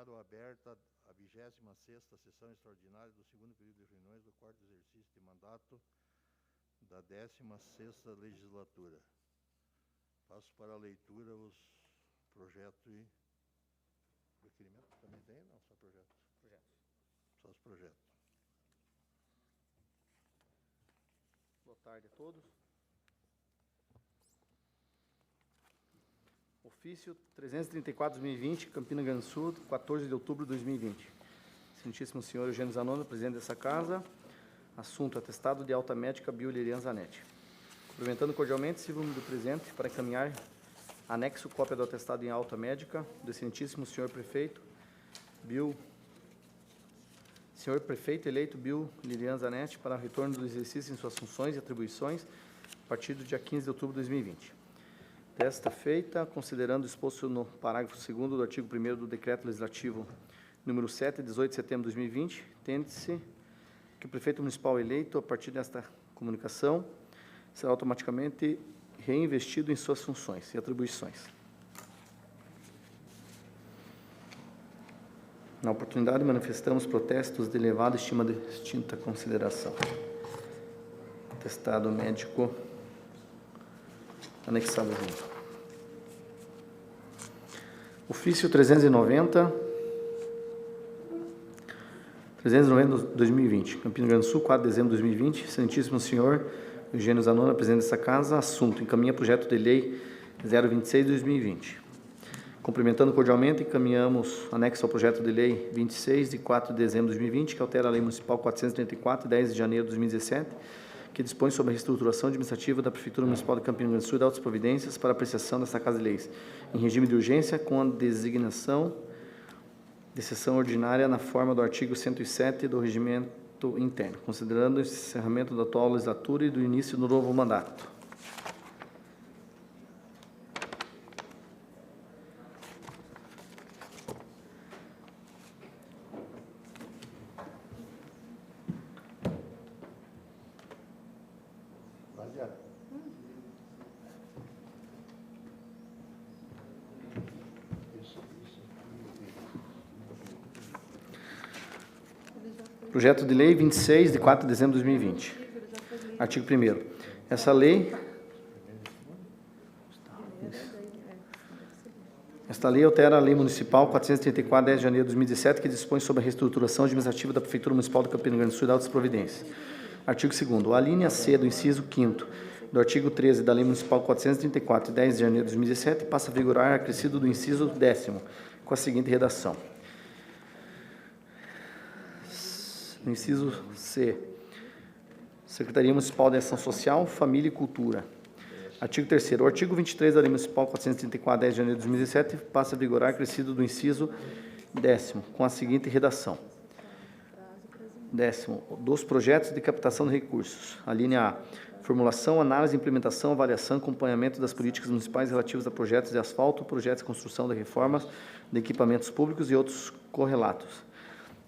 Declaro aberta a 26ª sessão extraordinária do segundo período de reuniões do quarto exercício de mandato da 16ª legislatura. Passo para a leitura os projetos e requerimentos. Também tem? Não, só projetos. Só os projetos. Boa tarde a todos. Ofício 334/2020, Campina Grande do Sul, 14 de outubro de 2020. Excelentíssimo senhor Eugênio Zanoni, presidente dessa casa. Assunto: atestado de alta médica Bio Lilian Zanetti. Cumprimentando cordialmente, sirvo-me do presente para encaminhar anexo cópia do atestado em alta médica do excelentíssimo senhor prefeito eleito Bio Lilian Zanetti para retorno do exercício em suas funções e atribuições a partir do dia 15 de outubro de 2020. Desta feita, considerando o exposto no parágrafo 2º do artigo 1º do Decreto Legislativo número 7, 18 de setembro de 2020, tende-se que o prefeito municipal eleito, a partir desta comunicação, será automaticamente reinvestido em suas funções e atribuições. Na oportunidade, manifestamos protestos de elevada estima de distinta consideração. Atestado médico anexado junto. Ofício 390/2020, Campina Grande do Sul, 4 de dezembro de 2020. Excelentíssimo senhor Eugênio Zanoni, presidente dessa casa. Assunto: encaminha projeto de lei 026 de 2020. Cumprimentando cordialmente, encaminhamos anexo ao projeto de lei 26 de 4 de dezembro de 2020, que altera a lei municipal 434 de 10 de janeiro de 2017, que dispõe sobre a reestruturação administrativa da Prefeitura Municipal de Campina Grande do Sul e da outras providências para apreciação desta Casa de Leis, em regime de urgência, com a designação de sessão ordinária na forma do artigo 107 do Regimento Interno, considerando o encerramento da atual legislatura e do início do novo mandato. Projeto de lei 26 de 4 de dezembro de 2020. Artigo 1º. Esta lei altera a lei municipal 434 de 10 de janeiro de 2017, que dispõe sobre a reestruturação administrativa da Prefeitura Municipal de Campina Grande do Sul e da outras providências. Artigo 2º. A linha C do inciso 5º do artigo 13 da lei municipal 434 de 10 de janeiro de 2017 passa a vigorar acrescido do inciso 10º, com a seguinte redação. No inciso C, Secretaria Municipal de Ação Social, Família e Cultura. Artigo 3º. O artigo 23 da Lei Municipal 434, 10 de janeiro de 2017, passa a vigorar acrescido do inciso 10º, com a seguinte redação. 10º. Dos projetos de captação de recursos. A linha A. Formulação, análise, implementação, avaliação e acompanhamento das políticas municipais relativas a projetos de asfalto, projetos de construção de reformas de equipamentos públicos e outros correlatos.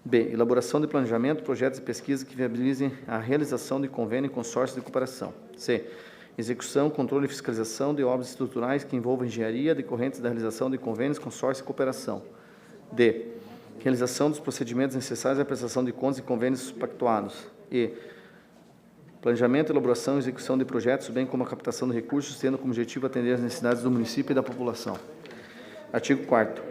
B. Elaboração de planejamento, projetos de pesquisa que viabilizem a realização de convênio e consórcio de cooperação. C. Execução, controle e fiscalização de obras estruturais que envolvam engenharia decorrentes da realização de convênios, consórcio e cooperação. D. Realização dos procedimentos necessários à prestação de contas e convênios pactuados. E. Planejamento, elaboração e execução de projetos, bem como a captação de recursos, tendo como objetivo atender às necessidades do município e da população. Artigo 4º.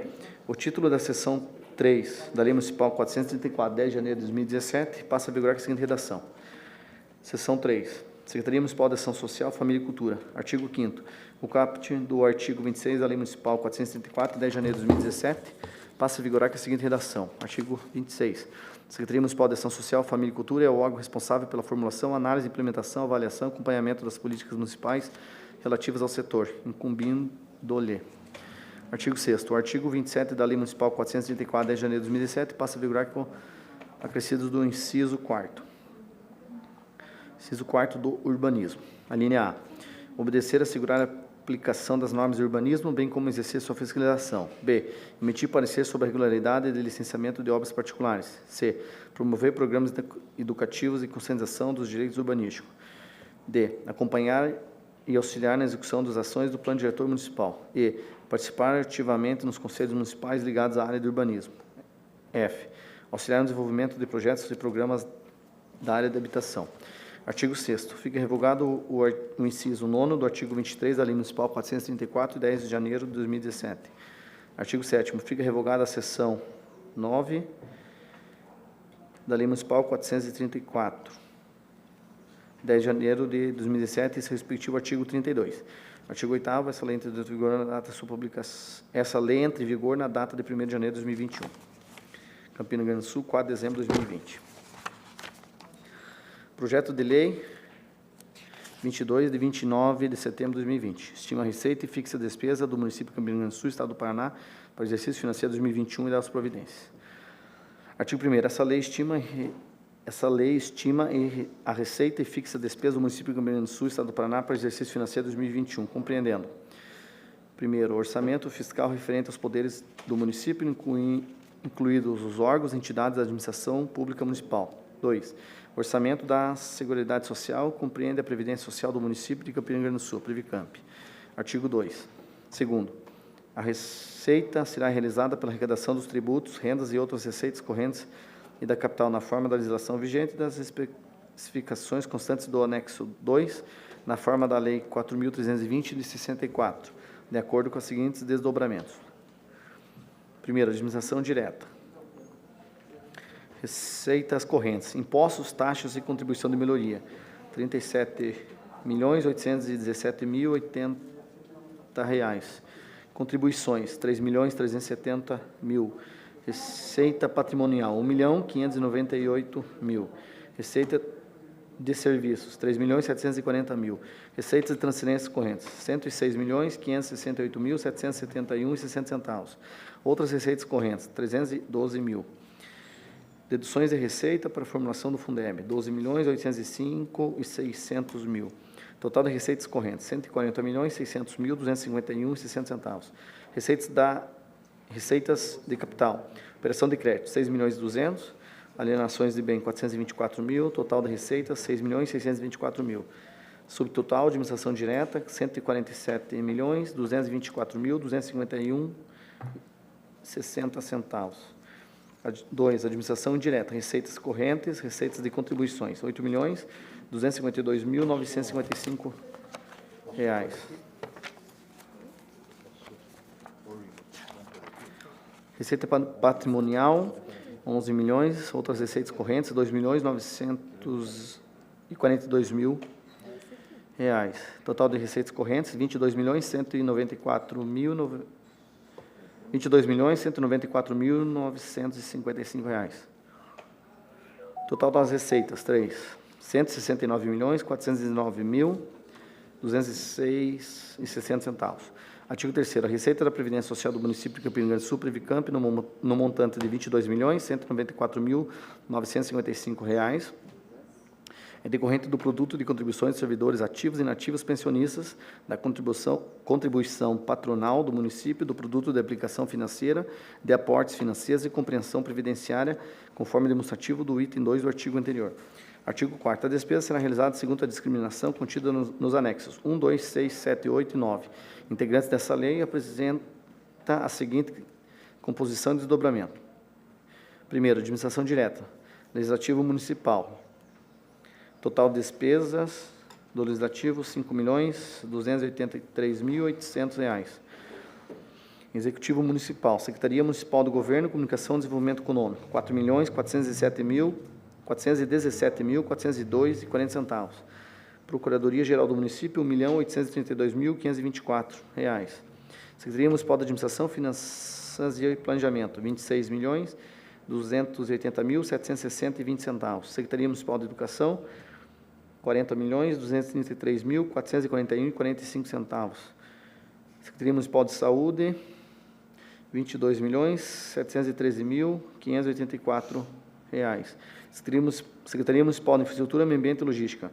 O título da seção 3 da Lei Municipal 434, 10 de janeiro de 2017, passa a vigorar com a seguinte redação. Seção 3. Secretaria Municipal de Ação Social, Família e Cultura. Artigo 5º. O caput do artigo 26 da Lei Municipal 434, 10 de janeiro de 2017, passa a vigorar com a seguinte redação. Artigo 26. Secretaria Municipal de Ação Social, Família e Cultura é o órgão responsável pela formulação, análise, implementação, avaliação e acompanhamento das políticas municipais relativas ao setor, incumbindo-lhe. Artigo 6º. O artigo 27 da Lei Municipal 434, 10 de janeiro de 2017, passa a vigorar com acrescidos do inciso 4º. Inciso 4º do urbanismo. A linha A. Obedecer e assegurar a aplicação das normas de urbanismo, bem como exercer sua fiscalização. B. Emitir parecer sobre a regularidade de licenciamento de obras particulares. C. Promover programas educativos e conscientização dos direitos urbanísticos. D. Acompanhar e auxiliar na execução das ações do Plano Diretor Municipal. E. Participar ativamente nos conselhos municipais ligados à área de urbanismo. F. Auxiliar no desenvolvimento de projetos e programas da área de habitação. Artigo 6º. Fica revogado o inciso 9º do artigo 23 da Lei Municipal 434, de 10 de janeiro de 2017. Artigo 7º. Fica revogada a seção 9 da Lei Municipal 434, 10 de janeiro de 2017, e seu respectivo artigo 32. Artigo 8º. Essa lei entra em vigor na data de sua publicação. Essa lei entra em vigor na data de 1º de janeiro de 2021. Campina Grande do Sul, 4 de dezembro de 2020. Projeto de lei 22 de 29 de setembro de 2020. Estima a receita e fixa a despesa do município de Campina Grande do Sul, Estado do Paraná, para o exercício financeiro de 2021 e das providências. Artigo 1º. Essa lei estima a receita e fixa a despesa do município de Campina Grande do Sul, Estado do Paraná, para o exercício financeiro de 2021, compreendendo: primeiro, orçamento fiscal referente aos poderes do município, incluídos os órgãos e entidades da administração pública municipal. 2. Orçamento da Seguridade Social, compreende a Previdência Social do município de Campina Grande do Sul, Previcamp. Artigo 2. Segundo, a receita será realizada pela arrecadação dos tributos, rendas e outras receitas correntes e da capital na forma da legislação vigente e das especificações constantes do anexo 2, na forma da Lei 4.320 de 64, de acordo com os seguintes desdobramentos. Primeiro, administração direta. Receitas correntes, impostos, taxas e contribuição de melhoria, R$ 37.817.080. Contribuições, R$ 3.370.000. Receita patrimonial, R$ 1.598.000. Receita de serviços, R$ 3.740.000. Receitas de transferências correntes, R$ 106.568.771,60. Outras receitas correntes, R$ 312.000. Deduções de receita para a formulação do Fundeb, R$ 12.805.600. Total de receitas correntes, R$ 140.600.251,60. Receitas de capital, operação de crédito, R$ 6.200.000. Alienações de bem, R$ 424.000. Total de receitas, R$ 6.624.000. Subtotal, administração direta, R$ 147.224.251,60. 2. Administração indireta, receitas correntes, receitas de contribuições, R$ 8.252.955. Receita patrimonial, 11 milhões. Outras receitas correntes, R$ 2.942.000. Total de receitas correntes, R$ 22.194.955. Total das receitas, 3. R$ 169.419.206,60. Artigo 3º. A receita da Previdência Social do município de Campina Grande do Sul, Previcamp, no montante de R$ 22.194.955, é decorrente do produto de contribuições de servidores ativos e inativos pensionistas, da contribuição patronal do município, do produto de aplicação financeira, de aportes financeiros e compreensão previdenciária, conforme demonstrativo do item 2 do artigo anterior. Artigo 4º. A despesa será realizada segundo a discriminação contida nos anexos 1, 2, 6, 7, 8 e 9. Integrantes dessa lei apresenta a seguinte composição e desdobramento. Primeiro, administração direta. Legislativo municipal. Total de despesas do Legislativo, R$ 5.283.800. Executivo Municipal, Secretaria Municipal do Governo, Comunicação e Desenvolvimento Econômico, R$ 4.417.402,40. Procuradoria-Geral do Município, R$ 1.832.524. Secretaria Municipal de Administração, Finanças e Planejamento, R$ 26.280.760,20. Secretaria Municipal de Educação, R$ 40.233.441,45. Secretaria Municipal de Saúde, R$ 22.713.584. Secretaria Municipal de Infraestrutura, Meio Ambiente e Logística,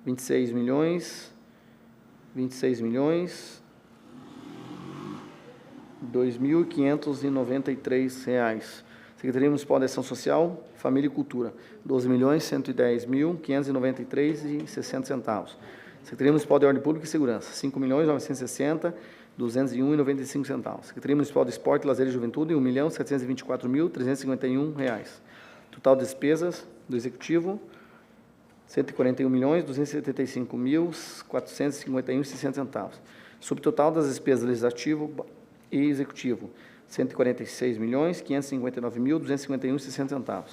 R$ 2.593. Secretaria Municipal de Ação Social, Família e Cultura, R$ 12.110.593,60. Secretaria Municipal de Ordem Pública e Segurança, R$ 5.960.000 201,95. Secretaria Municipal de Esporte, Lazer e Juventude, R$ 1.724.351. Total de despesas do Executivo, R$ 141.275.451,60. Subtotal das despesas Legislativo e Executivo, R$ 146.559.251,60.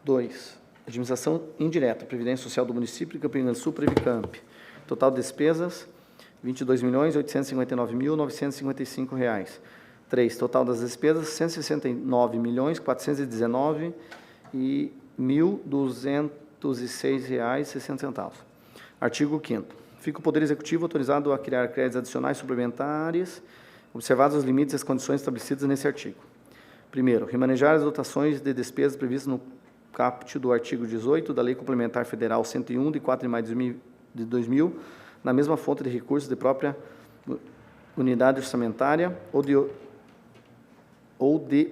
2. Administração indireta, Previdência Social do Município de Campina Grande do Sul, Previcamp. Total de despesas, R$ 22.859.955. 3. Total das despesas, R$ 169.419.1.206,60. Artigo 5º. Fica o Poder Executivo autorizado a criar créditos adicionais suplementares, observados os limites e as condições estabelecidas nesse artigo. Primeiro, remanejar as dotações de despesas previstas no caput do artigo 18 da Lei Complementar Federal 101, de 4 de maio de 2000, na mesma fonte de recursos de própria unidade orçamentária ou de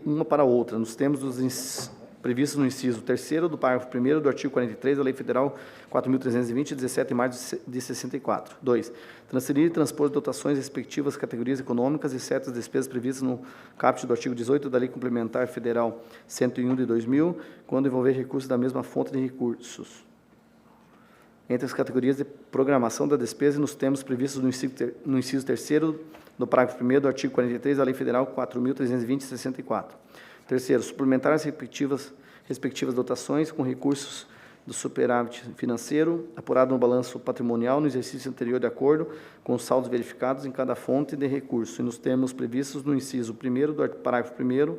uma para outra, nos termos previstos no inciso 3º do parágrafo 1º do artigo 43 da Lei Federal 4.320, de 17 de março de 64. 2. Transferir e transpor dotações respectivas categorias econômicas e certas despesas previstas no caput do artigo 18 da Lei Complementar Federal 101 de 2000, quando envolver recursos da mesma fonte de recursos, entre as categorias de programação da despesa e nos termos previstos no inciso 3º do parágrafo 1º do artigo 43 da Lei Federal 4.320, de 64. Terceiro, suplementar as respectivas dotações com recursos do superávit financeiro, apurado no balanço patrimonial no exercício anterior, de acordo com os saldos verificados em cada fonte de recurso e nos termos previstos no inciso 1º do parágrafo 1º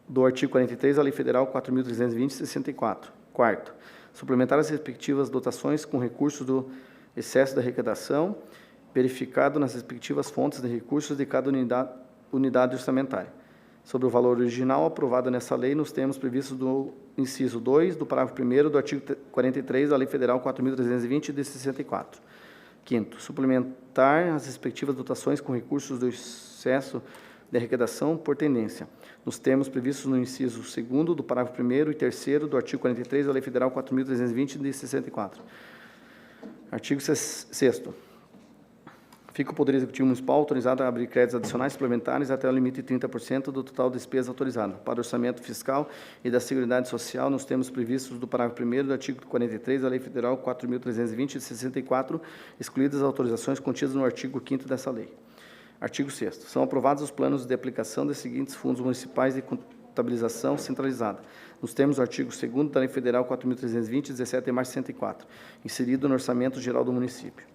do artigo 43 da Lei Federal 4.320, de 64. Quarto, suplementar as respectivas dotações com recursos do excesso da arrecadação, verificado nas respectivas fontes de recursos de cada unidade orçamentária, sobre o valor original aprovado nessa lei nos termos previstos do inciso 2 do parágrafo 1º do artigo 43 da Lei Federal 4.320, de 64. Quinto, suplementar as respectivas dotações com recursos do excesso de arrecadação por tendência, nos termos previstos no inciso 2º do parágrafo 1º e 3º do artigo 43 da Lei Federal 4.320, de 64. Artigo 6º. Fica o Poder Executivo Municipal autorizado a abrir créditos adicionais suplementares até o limite de 30% do total de despesa autorizada para o orçamento fiscal e da Seguridade Social nos termos previstos do parágrafo 1º do artigo 43 da Lei Federal 4.320, de 64, excluídas as autorizações contidas no artigo 5º dessa lei. Artigo 6º. São aprovados os planos de aplicação dos seguintes fundos municipais de contabilização centralizada, nos termos do artigo 2º da Lei Federal 4.320, de 17 de março de 64, inserido no Orçamento Geral do Município.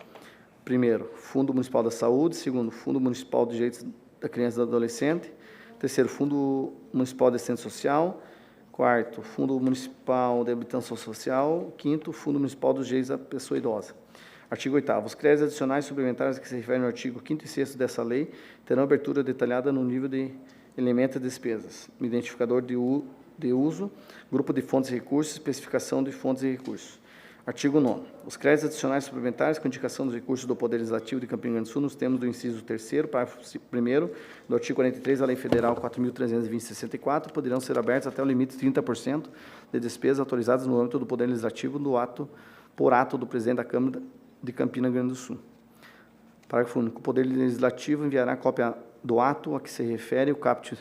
Primeiro, Fundo Municipal da Saúde. Segundo, Fundo Municipal de Direitos da Criança e do Adolescente. Terceiro, Fundo Municipal de Assistência Social. Quarto, Fundo Municipal de Habitação Social. Quinto, Fundo Municipal dos Direitos da Pessoa Idosa. Artigo 8º. Os créditos adicionais suplementares que se referem ao artigo 5º e 6º dessa lei terão abertura detalhada no nível de elementos e despesas, identificador de uso, grupo de fontes e recursos, especificação de fontes e recursos. Artigo 9º. Os créditos adicionais suplementares com indicação dos recursos do Poder Legislativo de Campina Grande do Sul nos termos do inciso 3º, parágrafo 1º do artigo 43 da Lei Federal 4.320, de 64, poderão ser abertos até o limite de 30% de despesas autorizadas no âmbito do Poder Legislativo por ato do Presidente da Câmara de Campina Grande do Sul. Parágrafo único. O Poder Legislativo enviará cópia do ato a que se refere o caput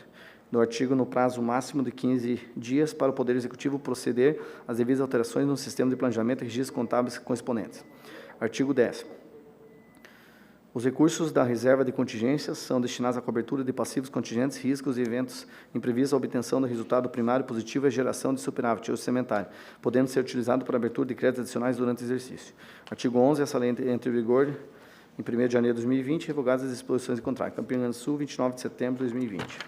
do artigo no prazo máximo de 15 dias para o Poder Executivo proceder às devidas alterações no sistema de planejamento e registros contábeis correspondentes. Artigo 10º. Os recursos da reserva de contingências são destinados à cobertura de passivos contingentes, riscos e eventos imprevistos, à obtenção do resultado primário positivo e à geração de superávit orçamentário, podendo ser utilizado para abertura de créditos adicionais durante o exercício. Artigo 11º. Essa lei entra em vigor em 1º de janeiro de 2020, revogadas as disposições de contrato. Campina Grande do Sul, 29 de setembro de 2020.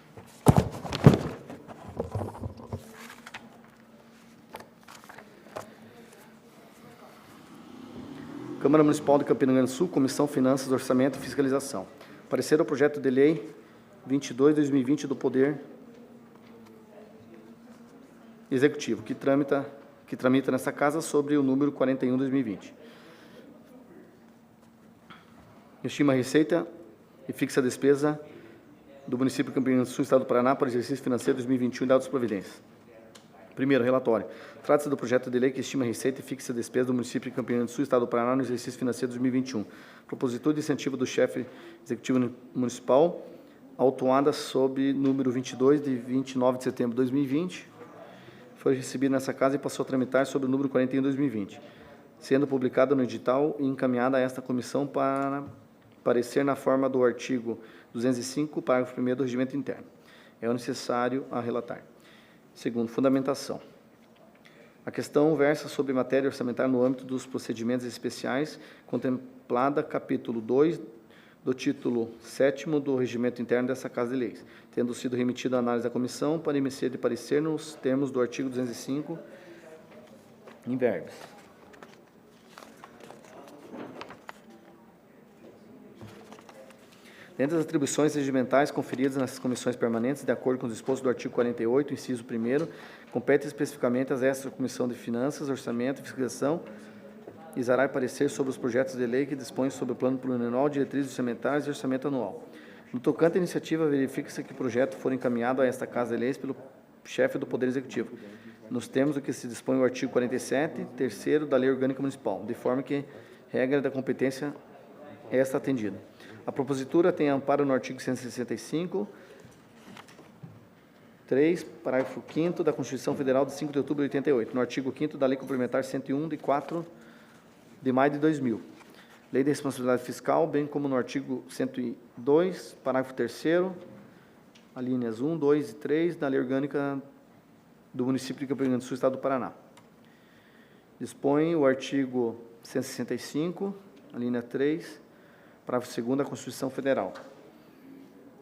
Câmara Municipal de Campina Grande do Sul, Comissão Finanças, Orçamento e Fiscalização. Parecer ao projeto de lei 22/2020 do Poder Executivo, que tramita nesta casa sobre o número 41/2020. Estima a receita e fixa a despesa do município de Campina Grande do Sul, Estado do Paraná, para o exercício financeiro 2021 e dados providências. Primeiro, relatório. Trata-se do projeto de lei que estima a receita e fixa a despesa do município de Campina do Sul, Estado do Paraná, no exercício financeiro de 2021. Propositura de incentivo do chefe executivo municipal, autuada sob número 22, de 29 de setembro de 2020. Foi recebido nessa casa e passou a tramitar sob o número 41 de 2020, sendo publicada no edital e encaminhada a esta comissão para parecer na forma do artigo 205, parágrafo 1º do Regimento Interno. É o necessário a relatar. Segundo, fundamentação. A questão versa sobre matéria orçamentária no âmbito dos procedimentos especiais, contemplada capítulo 2 do título 7º do Regimento Interno dessa Casa de Leis, tendo sido remetida à análise da comissão para emitir de parecer nos termos do artigo 205, em verbos. Dentre as atribuições regimentais conferidas nas comissões permanentes, de acordo com o disposto do artigo 48, inciso 1º, compete especificamente às esta Comissão de Finanças, Orçamento e Fiscalização, exará parecer sobre os projetos de lei que dispõem sobre o plano plurianual, diretrizes orçamentárias e orçamento anual. No tocante à iniciativa, verifica-se que o projeto for encaminhado a esta Casa de Leis pelo chefe do Poder Executivo, nos termos do que se dispõe o artigo 47, terceiro da Lei Orgânica Municipal, de forma que regra da competência é esta atendida. A propositura tem amparo no artigo 165, 3, parágrafo 5º da Constituição Federal de 5 de outubro de 88, no artigo 5º da Lei Complementar 101, de 4 de maio de 2000, Lei de Responsabilidade Fiscal, bem como no artigo 102, parágrafo 3º, alíneas 1, 2 e 3, da Lei Orgânica do Município de Campina do Sul, Estado do Paraná. Dispõe o artigo 165, alínea 3, parágrafo 2º da Constituição Federal.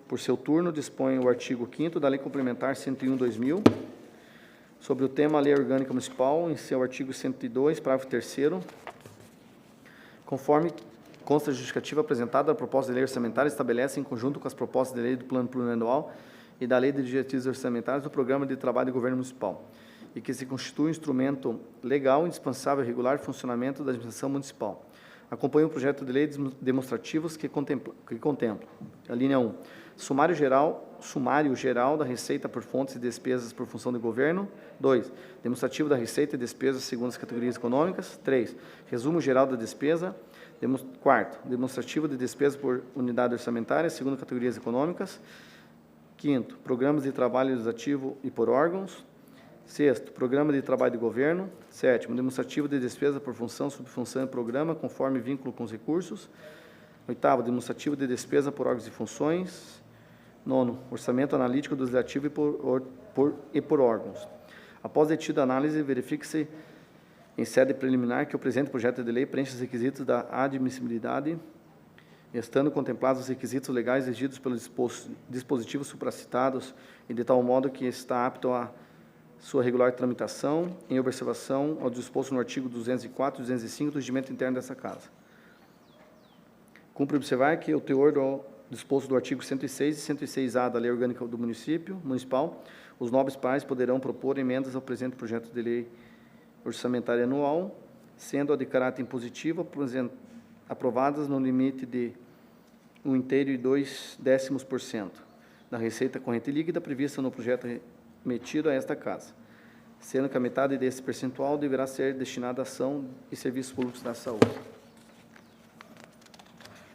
Por seu turno, dispõe o artigo 5º da Lei Complementar 101/2000, sobre o tema Lei Orgânica Municipal, em seu artigo 102, parágrafo 3º, conforme consta a justificativa apresentada, a proposta de lei orçamentária estabelece, em conjunto com as propostas de lei do Plano Plurianual e da Lei de Diretrizes Orçamentárias, do Programa de Trabalho do Governo Municipal, e que se constitui um instrumento legal indispensável e regular ao funcionamento da administração municipal. Acompanha o projeto de lei demonstrativos que contemplam, a linha 1, sumário geral da receita por fontes e despesas por função do governo. 2, demonstrativo da receita e despesas segundo as categorias econômicas. 3, resumo geral da despesa. 4, demonstrativo de despesa por unidade orçamentária segundo categorias econômicas. 5, programas de trabalho legislativo e por órgãos. 6, programa de trabalho de governo. 7, demonstrativo de despesa por função, subfunção e programa, conforme vínculo com os recursos. 8, demonstrativo de despesa por órgãos e funções. 9, orçamento analítico do legislativo e por órgãos. Após detida a análise, verifique-se em sede preliminar que o presente projeto de lei preenche os requisitos da admissibilidade, estando contemplados os requisitos legais exigidos pelos dispositivos supracitados e de tal modo que está apto a sua regular tramitação, em observação ao disposto no artigo 204 e 205 do Regimento Interno dessa Casa. Cumpre observar que o teor do disposto do artigo 106 e 106A da Lei Orgânica do Municipal, os nobres pares poderão propor emendas ao presente projeto de lei orçamentária anual, sendo a de caráter impositivo aprovadas no limite de 1,2% da receita corrente líquida prevista no projeto remetido a esta Casa, sendo que a metade desse percentual deverá ser destinada a ação e serviços públicos da saúde.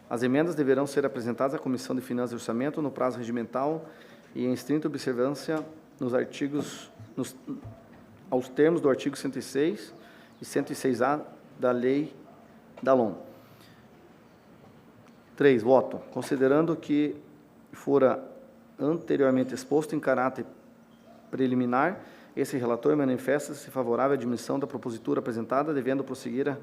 As emendas deverão ser apresentadas à Comissão de Finanças e Orçamento no prazo regimental e em estrita observância aos termos do artigo 106 e 106A da Lei da LOM. 3. Voto. Considerando que fora anteriormente exposto em caráter preliminar, esse relator manifesta-se favorável à admissão da propositura apresentada, devendo prosseguir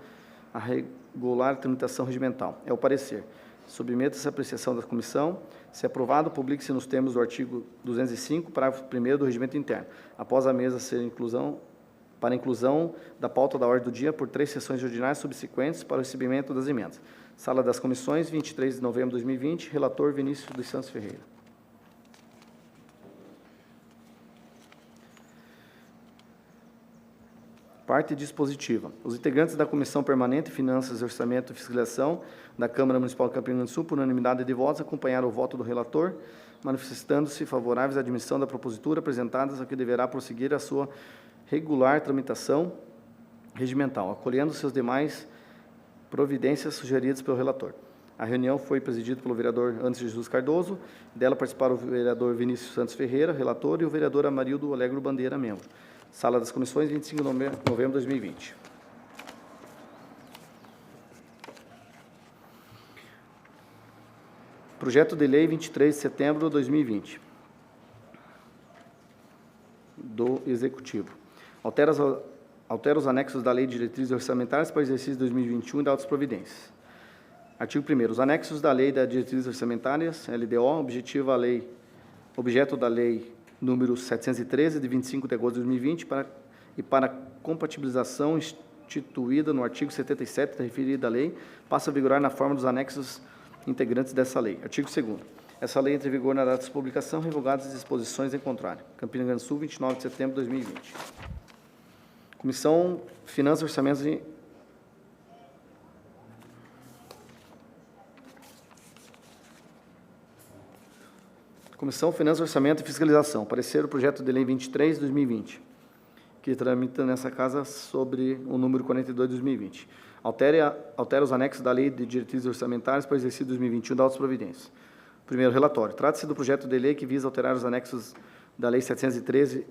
a regular tramitação regimental. É o parecer. Submeta-se à apreciação da comissão. Se aprovado, publique-se nos termos do artigo 205, parágrafo 1º do Regimento Interno. Após a mesa ser para inclusão da pauta da ordem do dia por 3 sessões ordinárias subsequentes para o recebimento das emendas. Sala das Comissões, 23 de novembro de 2020. Relator Vinícius dos Santos Ferreira. Parte dispositiva. Os integrantes da Comissão Permanente, Finanças, Orçamento e Fiscalização da Câmara Municipal de Campina do Sul, por unanimidade de votos, acompanharam o voto do relator, manifestando-se favoráveis à admissão da propositura apresentada, a que deverá prosseguir a sua regular tramitação regimental, acolhendo-se as demais providências sugeridas pelo relator. A reunião foi presidida pelo vereador Anderson Jesus Cardoso, dela participaram o vereador Vinícius Santos Ferreira, relator, e o vereador Amarildo Alegro Bandeira, membro. Sala das Comissões, 25 de novembro de 2020. Projeto de Lei, 23 de setembro de 2020, do Executivo. Altera os anexos da Lei de Diretrizes Orçamentárias para o exercício de 2021 e dá outras providências. Artigo 1º. Os anexos da Lei das Diretrizes Orçamentárias, LDO, objeto da Lei número 713, de 25 de agosto de 2020, para compatibilização instituída no artigo 77 da referida lei, passa a vigorar na forma dos anexos integrantes dessa lei. Artigo 2º. Essa lei entra em vigor na data de publicação, revogadas as disposições em contrário. Campina Grande do Sul, 29 de setembro de 2020. Comissão Finanças, Orçamentos e... Comissão Finanças, Orçamento e Fiscalização. Parecer o projeto de lei 23 de 2020, que tramita nessa casa sobre o número 42 de 2020. Altera os anexos da Lei de Diretrizes Orçamentárias para o exercício de 2021 da outras providências. Primeiro, relatório. Trata-se do projeto de lei que visa alterar os anexos da Lei 713,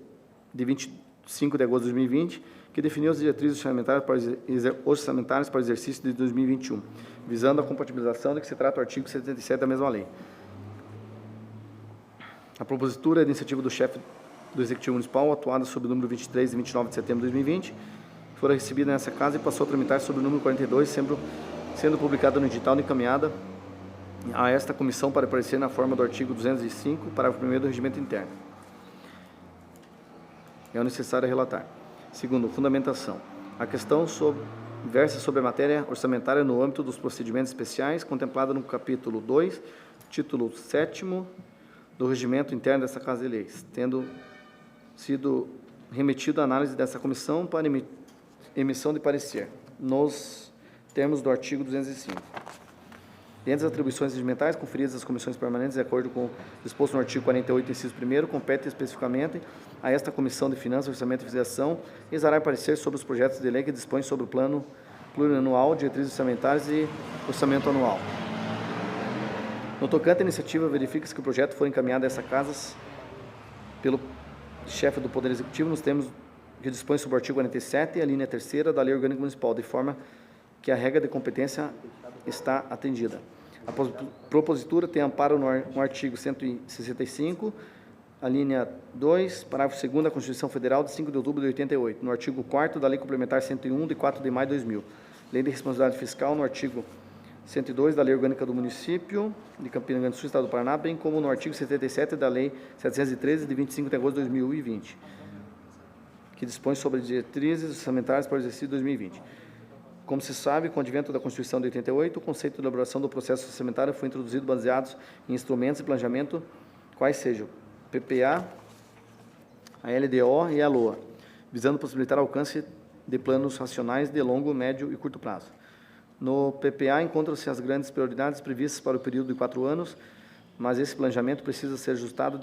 de 25 de agosto de 2020, que definiu as diretrizes orçamentárias para o exercício de 2021, visando a compatibilização de que se trata o artigo 77 da mesma lei. A propositura é de iniciativa do chefe do Executivo Municipal, atuada sob o número 23 de 29 de setembro de 2020, foi recebida nessa casa e passou a tramitar sob o número 42, sendo publicada no edital e encaminhada a esta comissão para aparecer na forma do artigo 205, parágrafo 1º do Regimento Interno. É o necessário relatar. Segundo, fundamentação. A questão versa sobre a matéria orçamentária no âmbito dos procedimentos especiais, contemplada no capítulo 2, título 7º do Regimento Interno dessa Casa de Leis, tendo sido remetido à análise dessa comissão para emissão de parecer, nos termos do artigo 205. Dentre as atribuições regimentais conferidas às comissões permanentes, de acordo com o disposto no artigo 48, inciso 1º, compete especificamente a esta Comissão de Finanças, Orçamento e Fiscalização exarar parecer sobre os projetos de lei que dispõem sobre o plano plurianual, diretrizes orçamentárias e orçamento anual. No tocante à iniciativa, verifica-se que o projeto foi encaminhado a essa casa pelo chefe do Poder Executivo nos termos que dispõe sobre o artigo 47 e a linha 3ª da Lei Orgânica Municipal, de forma que a regra de competência está atendida. A propositura tem amparo no artigo 165, a linha 2, parágrafo 2º da Constituição Federal de 5 de outubro de 88, no artigo 4º da Lei Complementar 101, de 4 de maio de 2000, Lei de Responsabilidade Fiscal, no artigo 102 da Lei Orgânica do Município de Campina Grande do Sul, Estado do Paraná, bem como no artigo 77 da Lei 713, de 25 de agosto de 2020, que dispõe sobre diretrizes orçamentárias para o exercício de 2020. Como se sabe, com o advento da Constituição de 88, o conceito de elaboração do processo orçamentário foi introduzido baseado em instrumentos de planejamento, quais sejam PPA, a LDO e a LOA, visando possibilitar o alcance de planos racionais de longo, médio e curto prazo. No PPA encontram-se as grandes prioridades previstas para o período de 4 anos, mas esse planejamento precisa ser ajustado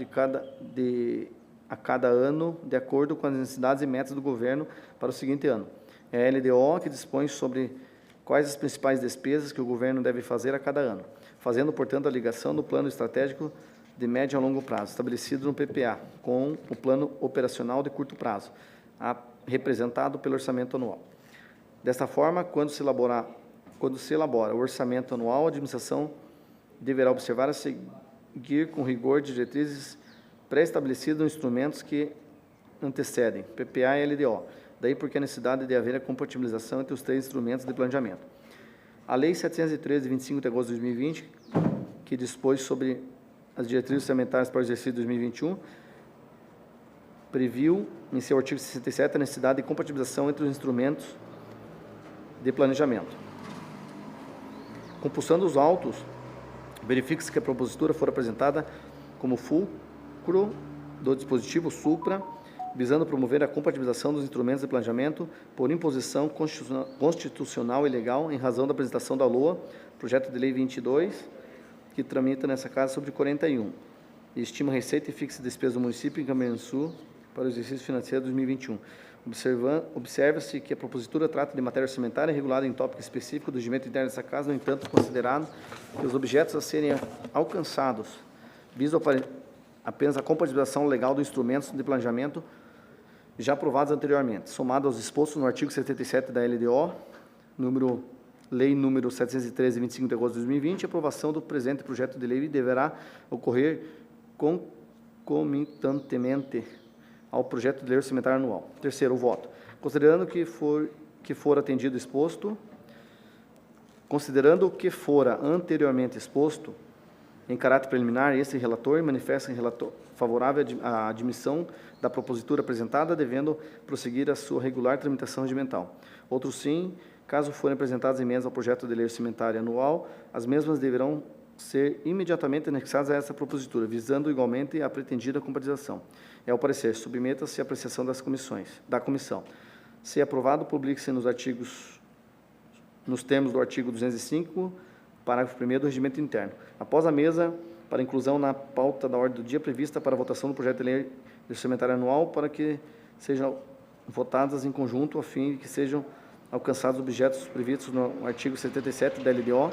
a cada ano, de acordo com as necessidades e metas do governo para o seguinte ano. É a LDO que dispõe sobre quais as principais despesas que o governo deve fazer a cada ano, fazendo, portanto, a ligação do plano estratégico de médio a longo prazo, estabelecido no PPA, com o plano operacional de curto prazo, representado pelo orçamento anual. Desta forma, quando se elabora o orçamento anual, a administração deverá observar a seguir com rigor diretrizes pré-estabelecidas nos instrumentos que antecedem, PPA e LDO. Daí porque a necessidade de haver a compatibilização entre os 3 instrumentos de planejamento. A Lei 713, de 25 de agosto de 2020, que dispôs sobre as diretrizes orçamentárias para o exercício de 2021, previu, em seu artigo 67, a necessidade de compatibilização entre os instrumentos de planejamento. Compulsando os autos, verifica-se que a propositura for apresentada como fulcro do dispositivo supra, visando promover a compatibilização dos instrumentos de planejamento por imposição constitucional e legal em razão da apresentação da LOA, projeto de lei 22, que tramita nessa casa sobre 41, e estima receita e fixa despesa do município em Campina Grande do Sul para o exercício financeiro de 2021. Observa-se que a propositura trata de matéria orçamentária regulada em tópico específico do regimento interno dessa Casa, no entanto, considerado que os objetos a serem alcançados visam apenas a compatibilização legal dos instrumentos de planejamento já aprovados anteriormente, somado aos dispostos no artigo 77 da LDO, Lei número 713, 25 de agosto de 2020, a aprovação do presente projeto de lei deverá ocorrer concomitantemente ao projeto de lei orçamentária anual. Terceiro, o voto. Considerando que for atendido o exposto, considerando o que fora anteriormente exposto, em caráter preliminar, esse relator manifesta relator favorável à admissão da propositura apresentada, devendo prosseguir a sua regular tramitação regimental. Outro sim, caso forem apresentadas emendas ao projeto de lei orçamentária anual, as mesmas deverão ser imediatamente anexadas a essa propositura, visando igualmente a pretendida compatibilização. É ao parecer, submeta-se à apreciação da comissão. Se aprovado, publique-se nos termos do artigo 205, parágrafo 1º do regimento interno. Após a mesa, para inclusão na pauta da ordem do dia prevista para a votação do projeto de lei orçamentária anual, para que sejam votadas em conjunto, a fim de que sejam alcançados objetos previstos no artigo 77 da LDO,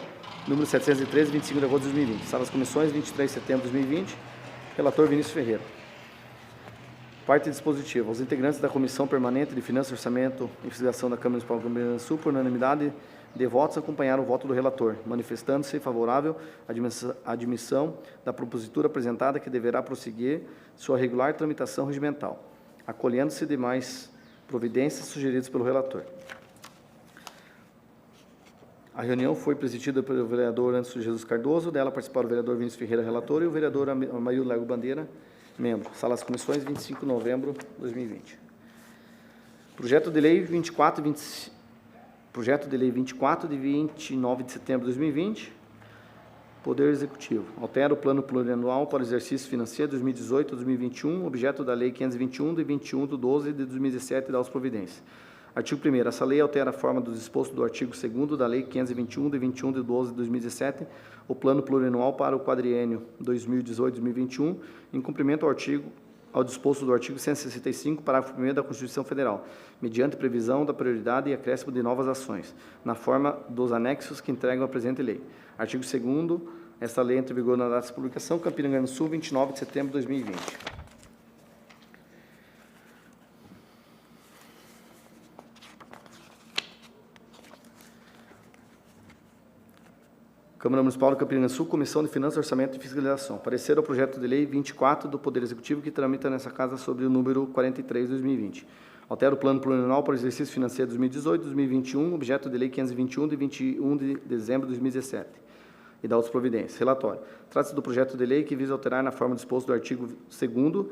número 713, 25 de agosto de 2020. Sala das Comissões, 23 de setembro de 2020. Relator Vinícius Ferreira. Parte dispositiva. Os integrantes da Comissão Permanente de Finanças, Orçamento e Fiscalização da Câmara Municipal de Campo Grande do Sul, por unanimidade de votos, acompanharam o voto do relator, manifestando-se favorável à admissão da propositura apresentada, que deverá prosseguir sua regular tramitação regimental, acolhendo-se demais providências sugeridas pelo relator. A reunião foi presidida pelo vereador Anderson Jesus Cardoso, dela participaram o vereador Vinícius Ferreira, relator, e o vereador Amarildo Lego Bandeira, membro. Sala das Comissões, 25 de novembro de 2020. Projeto de Lei 24 de 29 de setembro de 2020. Poder Executivo. Altera o Plano Plurianual para o exercício financeiro 2018 a 2021, objeto da Lei 521, de 21 de 12 de 2017, da providências. Artigo 1º. Essa lei altera a forma do disposto do artigo 2º da Lei 521, de 21 de 12 de 2017, o Plano Plurianual para o quadriênio 2018-2021, em cumprimento ao disposto do artigo 165, parágrafo 1º da Constituição Federal, mediante previsão da prioridade e acréscimo de novas ações, na forma dos anexos que entregam a presente lei. Artigo 2º. Esta lei entra em vigor na data de publicação, Campina Grande do Sul, 29 de setembro de 2020. Câmara Municipal de Campina Grande do Sul, Comissão de Finanças, Orçamento e Fiscalização. Parecer ao projeto de lei 24 do Poder Executivo, que tramita nessa Casa sobre o número 43 de 2020. Altera o Plano Plurianual para o exercício financeiro 2018-2021, objeto de lei 521, de 21 de dezembro de 2017, e da outras providências. Relatório. Trata-se do projeto de lei que visa alterar na forma disposta do artigo 2º,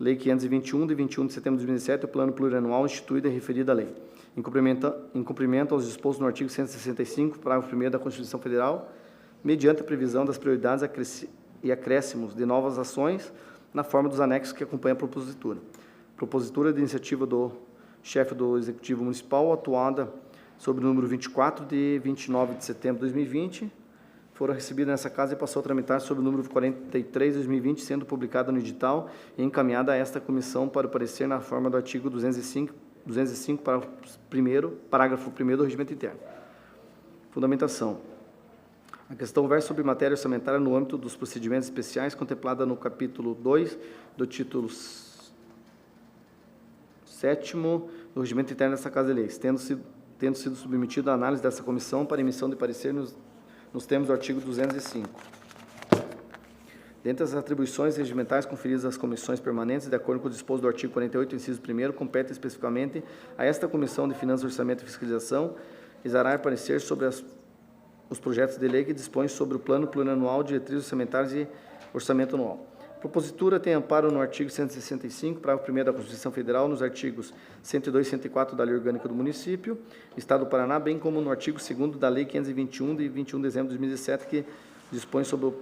Lei 521, de 21 de setembro de 2017, o Plano Plurianual instituído e referida à lei. Em cumprimento aos dispostos no artigo 165, parágrafo 1º da Constituição Federal, mediante a previsão das prioridades e acréscimos de novas ações na forma dos anexos que acompanham a propositura. Propositura de iniciativa do chefe do Executivo Municipal, atuada sobre o número 24 de 29 de setembro de 2020, foram recebidas nessa Casa e passou a tramitar sobre o número 43 de 2020, sendo publicada no edital e encaminhada a esta comissão para o parecer na forma do artigo 205 parágrafo 1º do Regimento Interno. Fundamentação. A questão versa sobre matéria orçamentária no âmbito dos procedimentos especiais contemplada no capítulo 2 do título 7º do Regimento Interno desta Casa de Leis, tendo sido submetido à análise dessa comissão para emissão de parecer nos termos do artigo 205. Dentre as atribuições regimentais conferidas às comissões permanentes, de acordo com o disposto do artigo 48, inciso 1º, compete especificamente a esta Comissão de Finanças, Orçamento e Fiscalização exarar parecer sobre os projetos de lei que dispõem sobre o Plano Plurianual, diretrizes orçamentárias e orçamento anual. A propositura tem amparo no artigo 165, parágrafo 1º da Constituição Federal, nos artigos 102 e 104 da Lei Orgânica do Município, Estado do Paraná, bem como no artigo 2º da Lei 521, de 21 de dezembro de 2017, que dispõe sobre o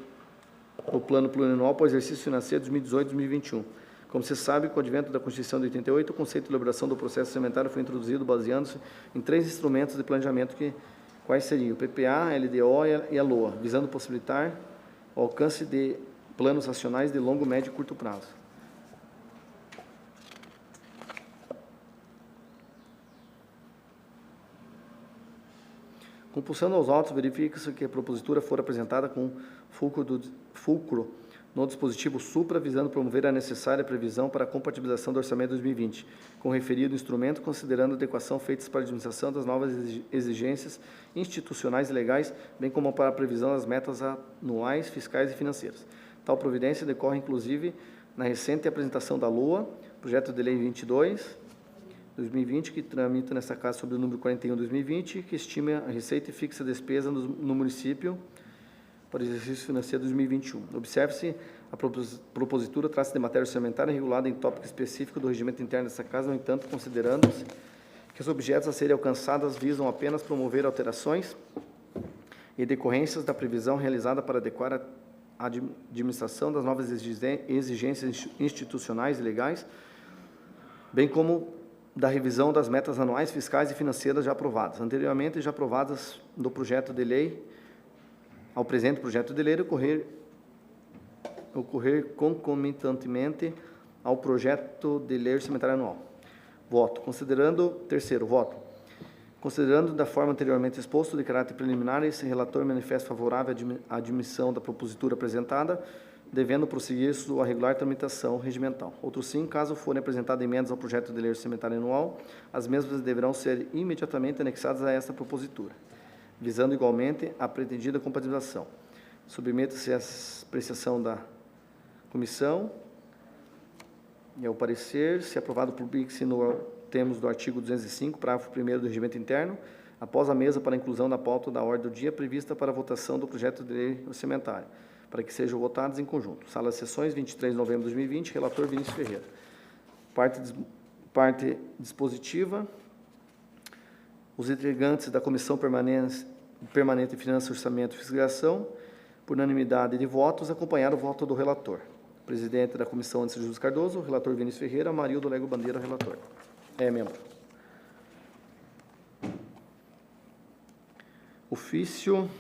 Plano Plurianual para o exercício financeiro 2018-2021. Como se sabe, com o advento da Constituição de 88, o conceito de elaboração do processo orçamentário foi introduzido baseando-se em 3 instrumentos de planejamento, quais seriam o PPA, a LDO e a LOA, visando possibilitar o alcance de planos nacionais de longo, médio e curto prazo. Compulsando aos autos, verifica-se que a propositura for apresentada com fulcro no dispositivo supra, visando promover a necessária previsão para a compatibilização do orçamento 2020, com o referido instrumento, considerando a adequação feitas para a administração das novas exigências institucionais e legais, bem como para a previsão das metas anuais, fiscais e financeiras. Tal providência decorre, inclusive, na recente apresentação da LOA, projeto de lei 22/2020, que tramita nesta casa sob o número 41/2020, que estima a receita e fixa a despesa no município para o exercício financeiro 2021. Observe-se, a propositura trata-se de matéria orçamentária regulada em tópico específico do regimento interno dessa casa, no entanto, considerando-se que os objetos a serem alcançados visam apenas promover alterações e decorrências da previsão realizada para adequar a administração das novas exigências institucionais e legais, bem como da revisão das metas anuais, fiscais e financeiras já aprovadas, anteriormente e já aprovadas no projeto de lei, ao presente projeto de lei, ocorrer concomitantemente ao projeto de lei orçamentária anual. Voto. Terceiro, voto. Considerando da forma anteriormente exposto, de caráter preliminar, esse relator manifesta favorável à admissão da propositura apresentada, devendo prosseguir sua regular tramitação regimental. Outro sim, caso forem apresentadas emendas ao projeto de lei orçamentária anual, as mesmas deverão ser imediatamente anexadas a esta propositura, visando igualmente a pretendida compatibilização. Submeta-se à apreciação da comissão e ao parecer, se aprovado, publique-se no termos do artigo 205, parágrafo 1º do regimento interno, após a mesa para inclusão na pauta da ordem do dia prevista para a votação do projeto de lei orçamentária, para que sejam votados em conjunto. Sala de sessões, 23 de novembro de 2020, relator Vinícius Ferreira. Parte dispositiva. Os integrantes da Comissão Permanente de Finanças, Orçamento e Fiscalização, por unanimidade de votos, acompanharam o voto do relator. Presidente da Comissão, Anderson Jesus Cardoso, relator Vinícius Ferreira, Marildo Lego Bandeira, relator. Membro. Ofício.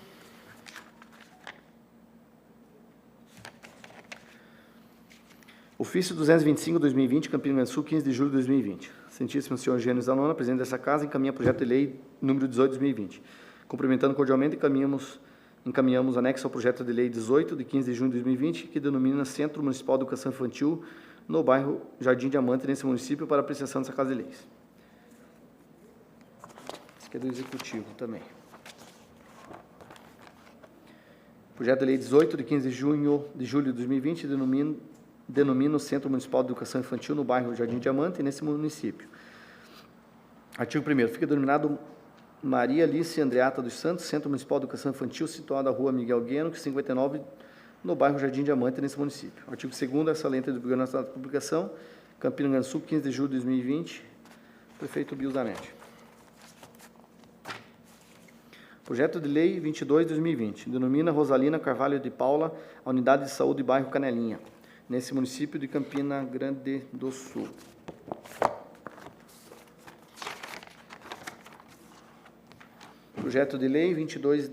Ofício 225/2020, Campina Grande Sul, 15 de julho de 2020. Excelentíssimo senhor Gênio Zanona, presidente dessa casa, encaminha projeto de lei número 18/2020. Cumprimentando cordialmente, encaminhamos anexo ao projeto de lei 18, de 15 de junho de 2020, que denomina Centro Municipal de Educação Infantil, no bairro Jardim Diamante, nesse município, para apreciação dessa Casa de Leis. Esse aqui é do Executivo também. Projeto de lei 18, de 15 de julho de 2020, denomina o Centro Municipal de Educação Infantil, no bairro Jardim Diamante, nesse município. Artigo 1º. Fica denominado Maria Alice Andreata dos Santos, Centro Municipal de Educação Infantil, situado na rua Miguel Gueno, 59, no bairro Jardim Diamante, nesse município. Artigo 2º, essa lei do Governo Nacional de Publicação, Campina Grande Sul, 15 de julho de 2020, prefeito Bill Zanetti. Projeto de lei 22/2020, denomina Rosalina Carvalho de Paula, a Unidade de Saúde bairro Canelinha, nesse município de Campina Grande do Sul. Projeto de lei 22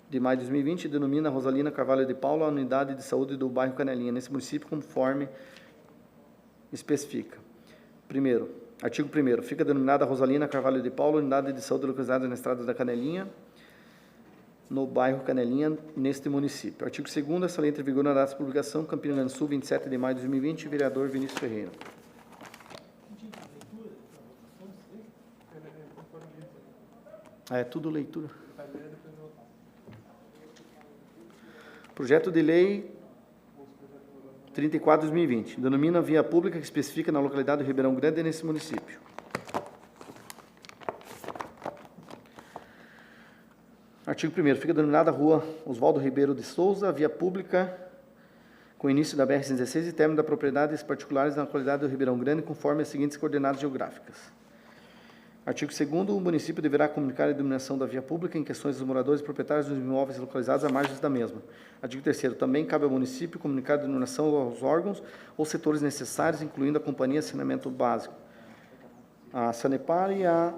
de maio de 2020, denomina Rosalina Carvalho de Paula, a Unidade de Saúde do bairro Canelinha, nesse município, conforme especifica. Artigo 1º. Fica denominada Rosalina Carvalho de Paula, Unidade de Saúde localizada na Estrada da Canelinha, no bairro Canelinha, neste município. Artigo 2º. Essa lei entra em vigor na data de publicação, Campina Grande Sul, 27 de maio de 2020, vereador Vinícius Ferreira. É tudo leitura. Projeto de lei 34/2020. Denomina via pública que especifica na localidade do Ribeirão Grande, nesse município. Artigo 1º. Fica denominada Rua Oswaldo Ribeiro de Souza, via pública com início da BR-116 e término da propriedades particulares na localidade do Ribeirão Grande, conforme as seguintes coordenadas geográficas. Artigo 2º. O município deverá comunicar a denominação da via pública em questões dos moradores e proprietários dos imóveis localizados à margem da mesma. Artigo 3º. Também cabe ao município comunicar a denominação aos órgãos ou setores necessários, incluindo a Companhia de Saneamento Básico, a Sanepar e a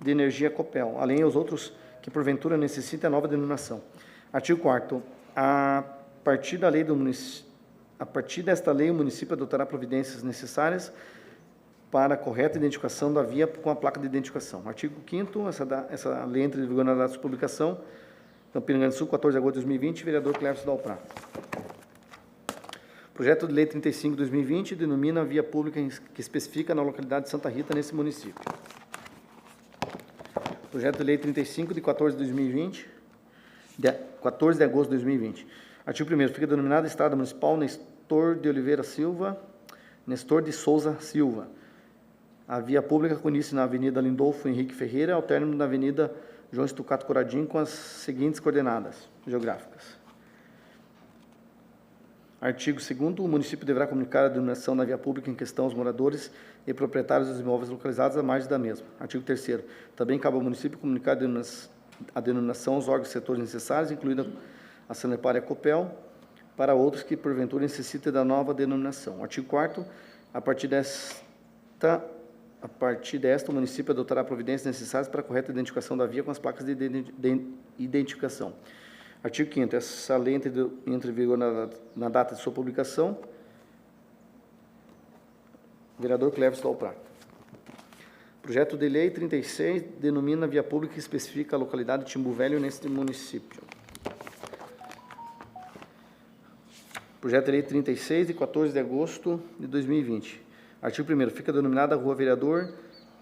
de Energia Copel, além aos outros que porventura necessitem a nova denominação. Artigo 4º. A partir desta lei, o município adotará providências necessárias para a correta identificação da via com a placa de identificação. Artigo 5º, essa lei entra em vigor na data de sua publicação. Campina Grande do Sul, 14 de agosto de 2020, vereador Cleverson Dalprá. Projeto de lei 35 de 2020 denomina a via pública que especifica na localidade de Santa Rita, nesse município. Projeto de lei 35 de 14 de 2020, 14 de agosto de 2020. Artigo 1º, fica denominada Estrada Municipal Nestor de Oliveira Silva, Nestor de Souza Silva. A via pública com início na Avenida Lindolfo Henrique Ferreira, ao término da Avenida João Estucato Coradim, com as seguintes coordenadas geográficas. Artigo 2º, o município deverá comunicar a denominação da via pública em questão aos moradores e proprietários dos imóveis localizados à margem da mesma. Artigo 3º, também cabe ao município comunicar a denominação aos órgãos e setores necessários, incluindo a Sanepar e a Copel, para outros que, porventura, necessitem da nova denominação. Artigo 4º, a partir desta, o município adotará providências necessárias para a correta identificação da via com as placas de identificação. Artigo 5º, essa lei entra em vigor na data de sua publicação. Vereador Cleverson Dalprá. Projeto de lei 36 denomina a via pública que especifica a localidade de Timbu Velho neste município. Projeto de lei 36 de 14 de agosto de 2020. Artigo 1º, fica denominada Rua Vereador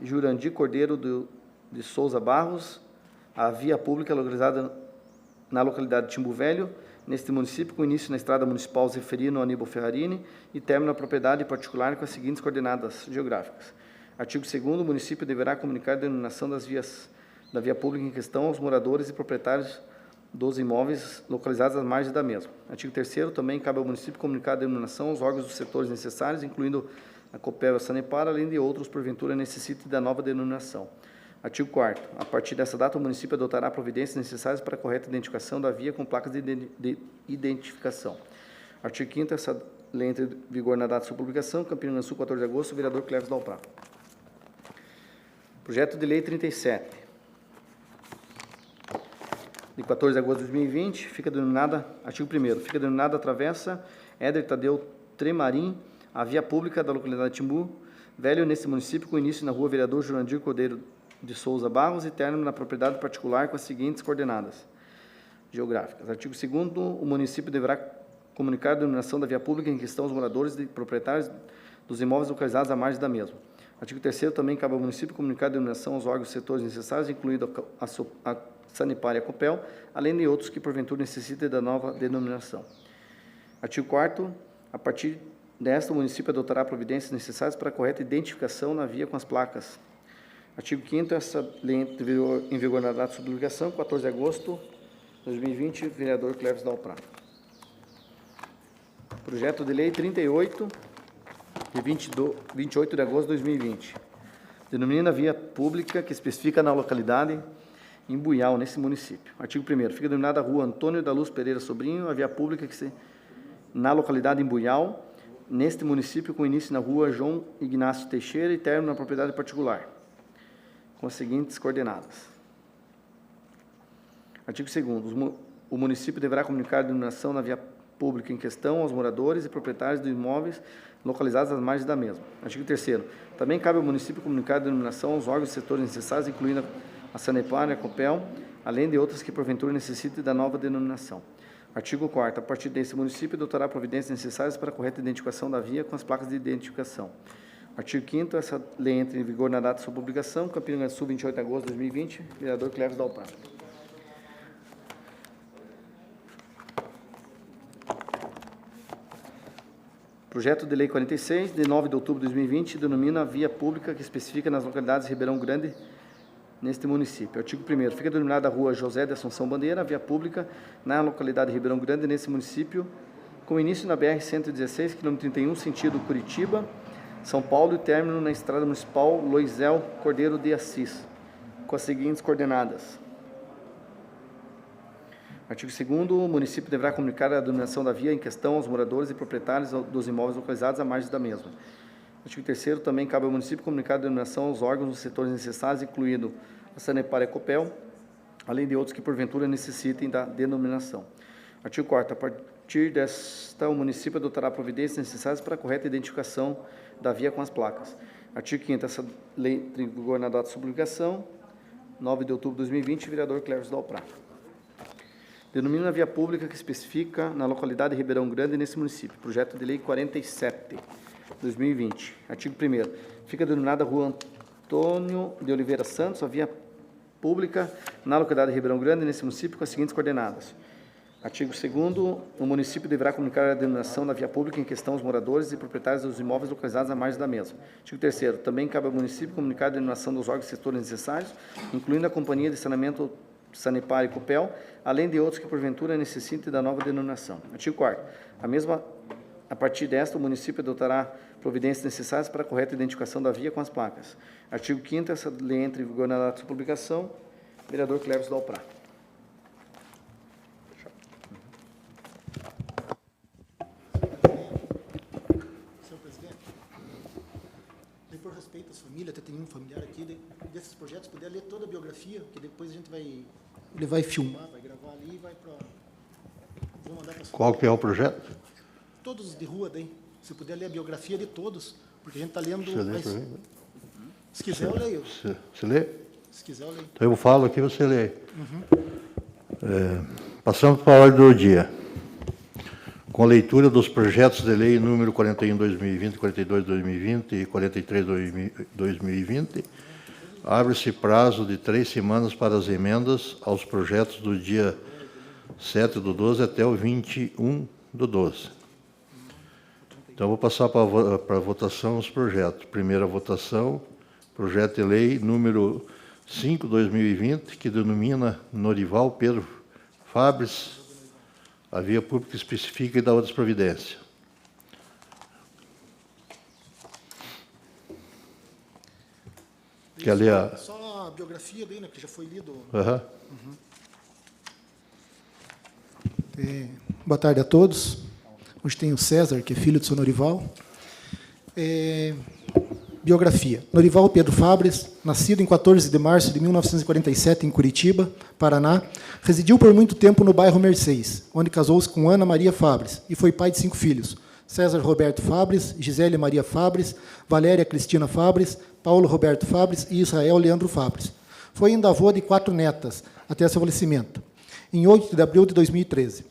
Jurandir Cordeiro de Souza Barros, a via pública localizada na localidade de Timbu Velho, neste município, com início na estrada municipal Zeferino Aníbal Ferrarini e término na propriedade particular com as seguintes coordenadas geográficas. Artigo 2º, o município deverá comunicar a denominação da via pública em questão aos moradores e proprietários dos imóveis localizados às margens da mesma. Artigo 3º, também cabe ao município comunicar a denominação aos órgãos dos setores necessários, incluindo a Copel e a Sanepar, além de outros, porventura, necessitem da nova denominação. Artigo 4º. A partir dessa data, o município adotará providências necessárias para a correta identificação da via com placas de identificação. Artigo 5º. Essa lei entra em vigor na data de sua publicação. Campina Grande do Sul, 14 de agosto. Vereador Cleverson Dalprá. Projeto de lei 37. De 14 de agosto de 2020, fica denominada, artigo 1º, fica denominada a Travessa Éder Tadeu Tremarim, a via pública da localidade de Timbu Velho, nesse município, com início na Rua Vereador Jurandir Cordeiro de Souza Barros e término na propriedade particular com as seguintes coordenadas geográficas. Artigo 2º, o município deverá comunicar a denominação da via pública em questão aos moradores e proprietários dos imóveis localizados à margem da mesma. Artigo 3º, também cabe ao município comunicar a denominação aos órgãos e setores necessários, incluindo a Sanepar e a Copel, além de outros que, porventura, necessitem da nova denominação. Artigo 4º, a partir desta, o município adotará providências necessárias para a correta identificação na via com as placas. Artigo 5º, essa lei entra em vigor na data de sua publicação, 14 de agosto de 2020, vereador Cleverson Dalprá. Projeto de lei 38, de 28 de agosto de 2020. Denomina a via pública que especifica na localidade em Buial, nesse município. Artigo 1º, fica denominada a Rua Antônio da Luz Pereira Sobrinho, a via pública que na localidade em Buial, neste município, com início na Rua João Ignácio Teixeira e término na propriedade particular, com as seguintes coordenadas. Artigo 2º, o município deverá comunicar a denominação na via pública em questão aos moradores e proprietários de imóveis localizados às margens da mesma. Artigo 3º, também cabe ao município comunicar a denominação aos órgãos e setores necessários, incluindo a Sanepar e a Copel, além de outras que, porventura, necessitem da nova denominação. Artigo 4º, a partir desse município, adotará providências necessárias para a correta identificação da via com as placas de identificação. Artigo 5º, essa lei entra em vigor na data de sua publicação, Campina Grande do Sul, 28 de agosto de 2020, vereador Cleverson Dalprá. Projeto de lei 46, de 9 de outubro de 2020, denomina a via pública que especifica nas localidades de Ribeirão Grande, neste município. Artigo 1º, fica denominada a Rua José de Assunção Bandeira, a via pública na localidade de Ribeirão Grande, nesse município, com início na BR-116, quilômetro 31, sentido Curitiba, São Paulo, e término na estrada municipal Loisel Cordeiro de Assis, com as seguintes coordenadas. Artigo 2º, o município deverá comunicar a denominação da via em questão aos moradores e proprietários dos imóveis localizados à margem da mesma. Artigo 3º, também cabe ao município comunicar a denominação aos órgãos dos setores necessários, incluindo a Sanepar e a Copel, além de outros que, porventura, necessitem da denominação. Artigo 4º, partir desta, o município adotará providências necessárias para a correta identificação da via com as placas. Artigo 5º, essa lei entra em vigor na data de sua publicação, 9 de outubro de 2020, vereador Cléris Dalprá. Denomina a via pública que especifica na localidade de Ribeirão Grande, nesse município. Projeto de lei 47, 2020. Artigo 1º. Fica denominada Rua Antônio de Oliveira Santos, a via pública na localidade de Ribeirão Grande, nesse município, com as seguintes coordenadas. Artigo 2º. O município deverá comunicar a denominação da via pública em questão aos moradores e proprietários dos imóveis localizados à margem da mesma. Artigo 3º. Também cabe ao município comunicar a denominação dos órgãos e setores necessários, incluindo a Companhia de Saneamento Sanepar e Copel, além de outros que, porventura, necessitem da nova denominação. Artigo 4º. A partir desta, o município adotará providências necessárias para a correta identificação da via com as placas. Artigo 5º. Essa lei entra em vigor na data de sua publicação. Vereador Cléris Dalprá. Senhor presidente, por respeito às famílias, até tem um familiar aqui, desses projetos, puder ler toda a biografia, que depois a gente vai... Ele vai filmar, vai gravar ali e vai para... Vou mandar para... Qual que é o projeto? Todos de rua, daí. Se puder ler a biografia de todos, porque a gente está lendo... Você lê para mim? Se quiser, eu leio. Você lê? Se quiser, eu leio. Então eu falo aqui, você lê. Passamos para a ordem do dia. Com a leitura dos projetos de lei número 41/2020, 42/2020 e 43/2020, abre-se prazo de 3 semanas para as emendas aos projetos do dia 7/12 até o 21/12. Então, vou passar para a votação os projetos. Primeira votação, projeto de lei número 5/2020, que denomina Norival Pedro Fabres, a via pública especifica e dá outras providências. Quer ler a... Só a biografia daí, né, que já foi lido. Boa tarde a todos. Hoje tem o César, que é filho do seu Norival. Biografia. Norival Pedro Fabres, nascido em 14 de março de 1947 em Curitiba, Paraná, residiu por muito tempo no bairro Mercês, onde casou-se com Ana Maria Fabres e foi pai de 5 filhos: César Roberto Fabres, Gisele Maria Fabres, Valéria Cristina Fabres, Paulo Roberto Fabres e Israel Leandro Fabres. Foi ainda avô de 4 netas, até seu falecimento, em 8 de abril de 2013.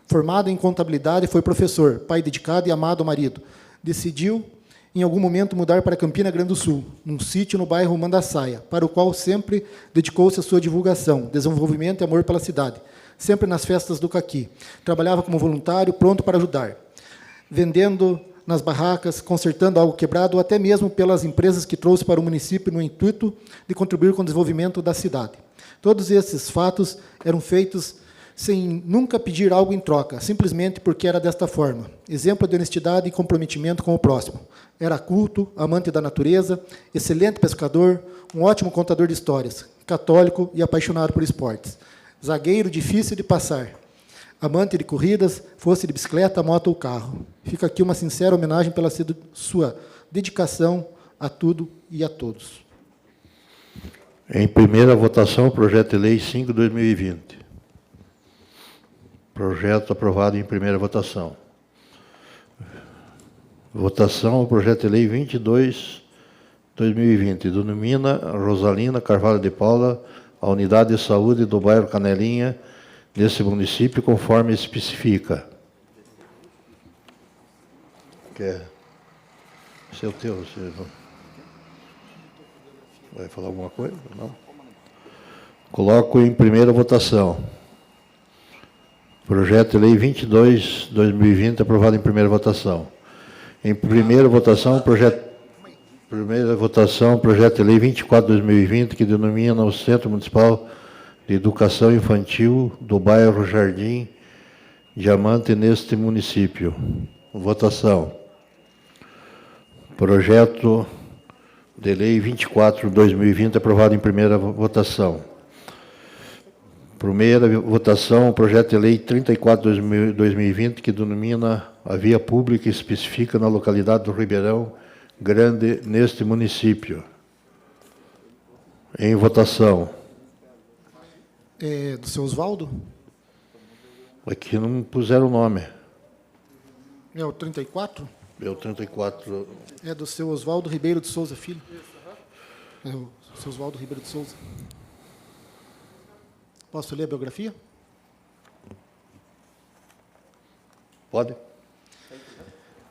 Formado em contabilidade, foi professor, pai dedicado e amado marido. Decidiu, em algum momento, mudar para Campina Grande do Sul, num sítio no bairro Mandaçaia, para o qual sempre dedicou-se a sua divulgação, desenvolvimento e amor pela cidade, sempre nas festas do caqui. Trabalhava como voluntário, pronto para ajudar, vendendo nas barracas, consertando algo quebrado, ou até mesmo pelas empresas que trouxe para o município no intuito de contribuir com o desenvolvimento da cidade. Todos esses fatos eram feitos sem nunca pedir algo em troca, simplesmente porque era desta forma. Exemplo de honestidade e comprometimento com o próximo. Era culto, amante da natureza, excelente pescador, um ótimo contador de histórias, católico e apaixonado por esportes. Zagueiro difícil de passar. Amante de corridas, fosse de bicicleta, moto ou carro. Fica aqui uma sincera homenagem pela sua dedicação a tudo e a todos. Em primeira votação, o projeto de lei 5/2020. Projeto aprovado em primeira votação. Votação, o projeto de lei 22/2020. Denomina Rosalina Carvalho de Paula a unidade de saúde do bairro Canelinha, nesse município, conforme especifica. Quer? Esse é o teu. Você vai falar alguma coisa? Não? Coloco em primeira votação. Projeto de lei 22/2020, aprovado em primeira votação. Em primeira votação, projeto de lei 24/2020, que denomina o Centro Municipal de Educação Infantil do bairro Jardim Diamante, neste município. Votação. Projeto de lei 24/2020, aprovado em primeira votação. Primeira votação, projeto de lei 34/2020, que denomina a via pública e especifica na localidade do Ribeirão Grande, neste município. Em votação. Do seu Oswaldo? Aqui não puseram o nome. É o 34? É o 34. É do seu Oswaldo Ribeiro de Souza Filho. É o seu Oswaldo Ribeiro de Souza. Posso ler a biografia? Pode?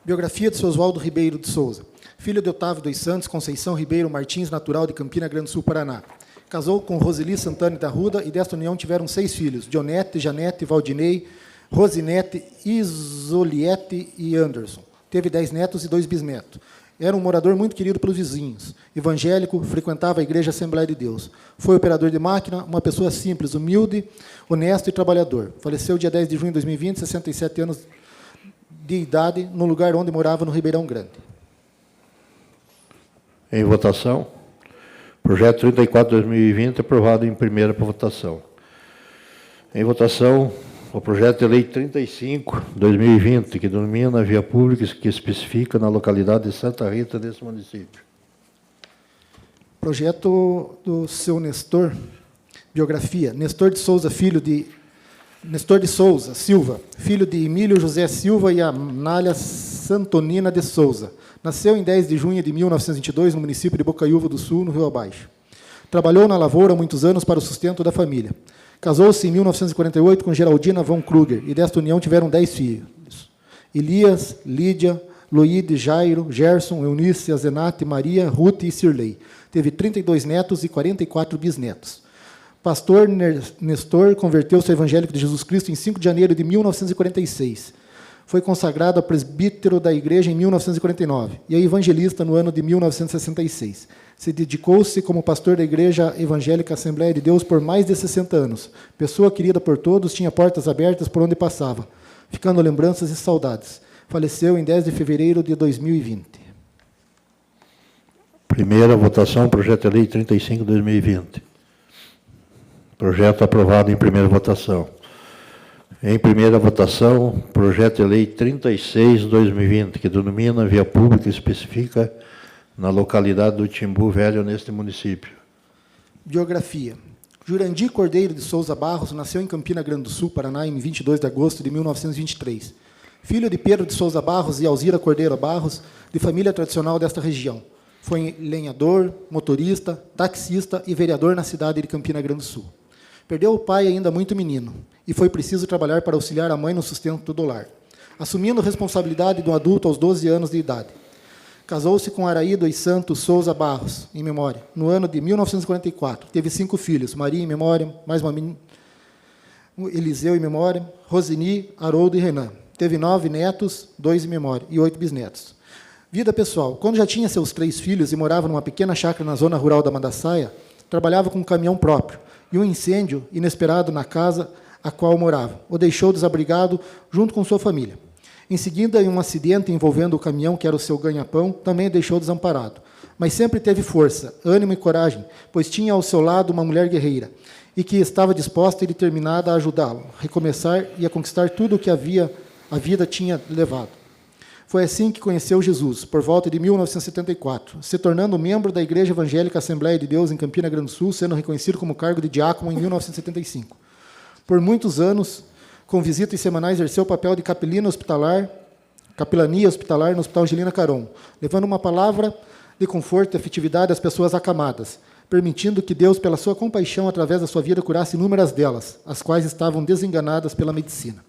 Biografia de seu Oswaldo Ribeiro de Souza. Filho de Otávio dos Santos, Conceição Ribeiro Martins, natural de Campina Grande do Sul, Paraná. Casou com Roseli Santana da Ruda e desta união tiveram 6 filhos, Dionete, Janete, Valdinei, Rosinete, Isoliete e Anderson. Teve 10 netos e 2 bisnetos. Era um morador muito querido pelos vizinhos. Evangélico, frequentava a Igreja Assembleia de Deus. Foi operador de máquina, uma pessoa simples, humilde, honesto e trabalhador. Faleceu dia 10 de junho de 2020, 67 anos de idade, no lugar onde morava, no Ribeirão Grande. Em votação. Projeto 34/2020, aprovado em primeira votação. Em votação, o projeto de lei 35/2020, que denomina a via pública que especifica na localidade de Santa Rita desse município. Projeto do seu Nestor, biografia. Nestor de Souza Silva, filho de Emílio José Silva e Anália Santonina de Souza. Nasceu em 10 de junho de 1922, no município de Bocaiúva do Sul, no Rio Abaixo. Trabalhou na lavoura há muitos anos para o sustento da família. Casou-se em 1948 com Geraldina von Kruger, e desta união tiveram 10 filhos. Elias, Lídia, Loide, Jairo, Gerson, Eunice, Azenate, Maria, Ruth e Cirlei. Teve 32 netos e 44 bisnetos. Pastor Nestor converteu-se ao Evangélico de Jesus Cristo em 5 de janeiro de 1946. Foi consagrado a presbítero da igreja em 1949 e a evangelista no ano de 1966. Se dedicou-se como pastor da Igreja Evangélica Assembleia de Deus por mais de 60 anos. Pessoa querida por todos, tinha portas abertas por onde passava, ficando lembranças e saudades. Faleceu em 10 de fevereiro de 2020. Primeira votação, projeto de lei 35/2020. Projeto aprovado em primeira votação. Em primeira votação, projeto de lei 36/2020, que denomina a via pública específica na localidade do Timbu Velho, neste município. Biografia. Jurandir Cordeiro de Souza Barros nasceu em Campina Grande do Sul, Paraná, em 22 de agosto de 1923. Filho de Pedro de Souza Barros e Alzira Cordeiro Barros, de família tradicional desta região. Foi lenhador, motorista, taxista e vereador na cidade de Campina Grande do Sul. Perdeu o pai ainda muito menino, e foi preciso trabalhar para auxiliar a mãe no sustento do lar, assumindo a responsabilidade de um adulto aos 12 anos de idade. Casou-se com Araí dos Santos Souza Barros, em memória, no ano de 1944. Teve 5 filhos, Maria, em memória, mais uma menina, Eliseu, em memória, Rosini, Haroldo e Renan. Teve 9 netos, 2 em memória, e 8 bisnetos. Vida pessoal. Quando já tinha seus 3 filhos e morava numa pequena chácara na zona rural da Mandaçaia, trabalhava com um caminhão próprio, e um incêndio inesperado na casa a qual morava o deixou desabrigado junto com sua família. Em seguida, em um acidente envolvendo o caminhão, que era o seu ganha-pão, também o deixou desamparado. Mas sempre teve força, ânimo e coragem, pois tinha ao seu lado uma mulher guerreira, e que estava disposta e determinada a ajudá-lo, a recomeçar e a conquistar tudo o que a vida tinha levado. Foi assim que conheceu Jesus, por volta de 1974, se tornando membro da Igreja Evangélica Assembleia de Deus em Campina Grande do Sul, sendo reconhecido como cargo de diácono em 1975. Por muitos anos, com visitas semanais, exerceu o papel de capelania hospitalar no Hospital Angelina Caron, levando uma palavra de conforto e afetividade às pessoas acamadas, permitindo que Deus, pela sua compaixão, através da sua vida, curasse inúmeras delas, as quais estavam desenganadas pela medicina.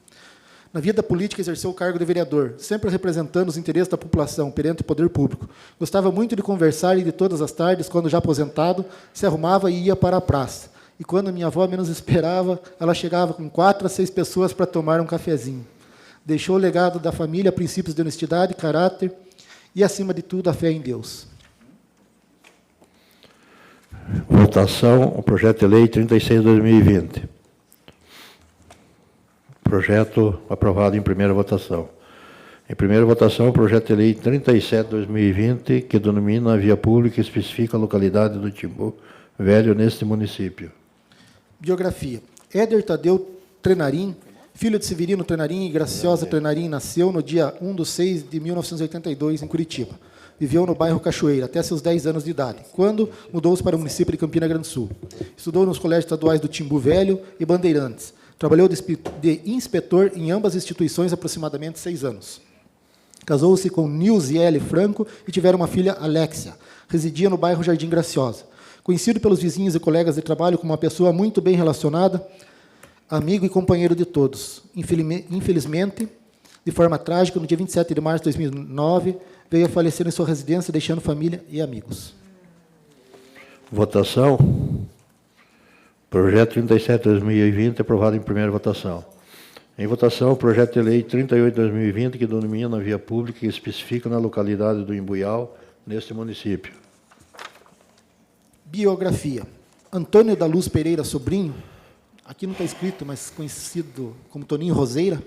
Na vida política, exerceu o cargo de vereador, sempre representando os interesses da população perante o poder público. Gostava muito de conversar e de todas as tardes, quando já aposentado, se arrumava e ia para a praça. E quando minha avó menos esperava, ela chegava com 4 a 6 pessoas para tomar um cafezinho. Deixou o legado da família, princípios de honestidade, caráter e, acima de tudo, a fé em Deus. Votação, o projeto de lei 36/2020. Projeto aprovado em primeira votação. Em primeira votação, o projeto de lei 37/2020, que denomina a via pública e especifica a localidade do Timbu Velho neste município. Biografia. Éder Tadeu Trenarim, filho de Severino Trenarim e Graciosa Trenarim, nasceu no dia 1/6 de 1982, em Curitiba. Viveu no bairro Cachoeira até seus 10 anos de idade, quando mudou-se para o município de Campina Grande do Sul. Estudou nos colégios estaduais do Timbu Velho e Bandeirantes. Trabalhou de inspetor em ambas instituições aproximadamente 6 anos. Casou-se com Nilziele Franco e tiveram uma filha, Alexia. Residia no bairro Jardim Graciosa. Conhecido pelos vizinhos e colegas de trabalho como uma pessoa muito bem relacionada, amigo e companheiro de todos. Infelizmente, de forma trágica, no dia 27 de março de 2009, veio a falecer em sua residência, deixando família e amigos. Votação. Projeto 37 de 2020, aprovado em primeira votação. Em votação, o projeto de lei 38 de 2020, que denomina a via pública e especifica na localidade do Imbuial, neste município. Biografia. Antônio da Luz Pereira Sobrinho, aqui não está escrito, mas conhecido como Toninho Roseira,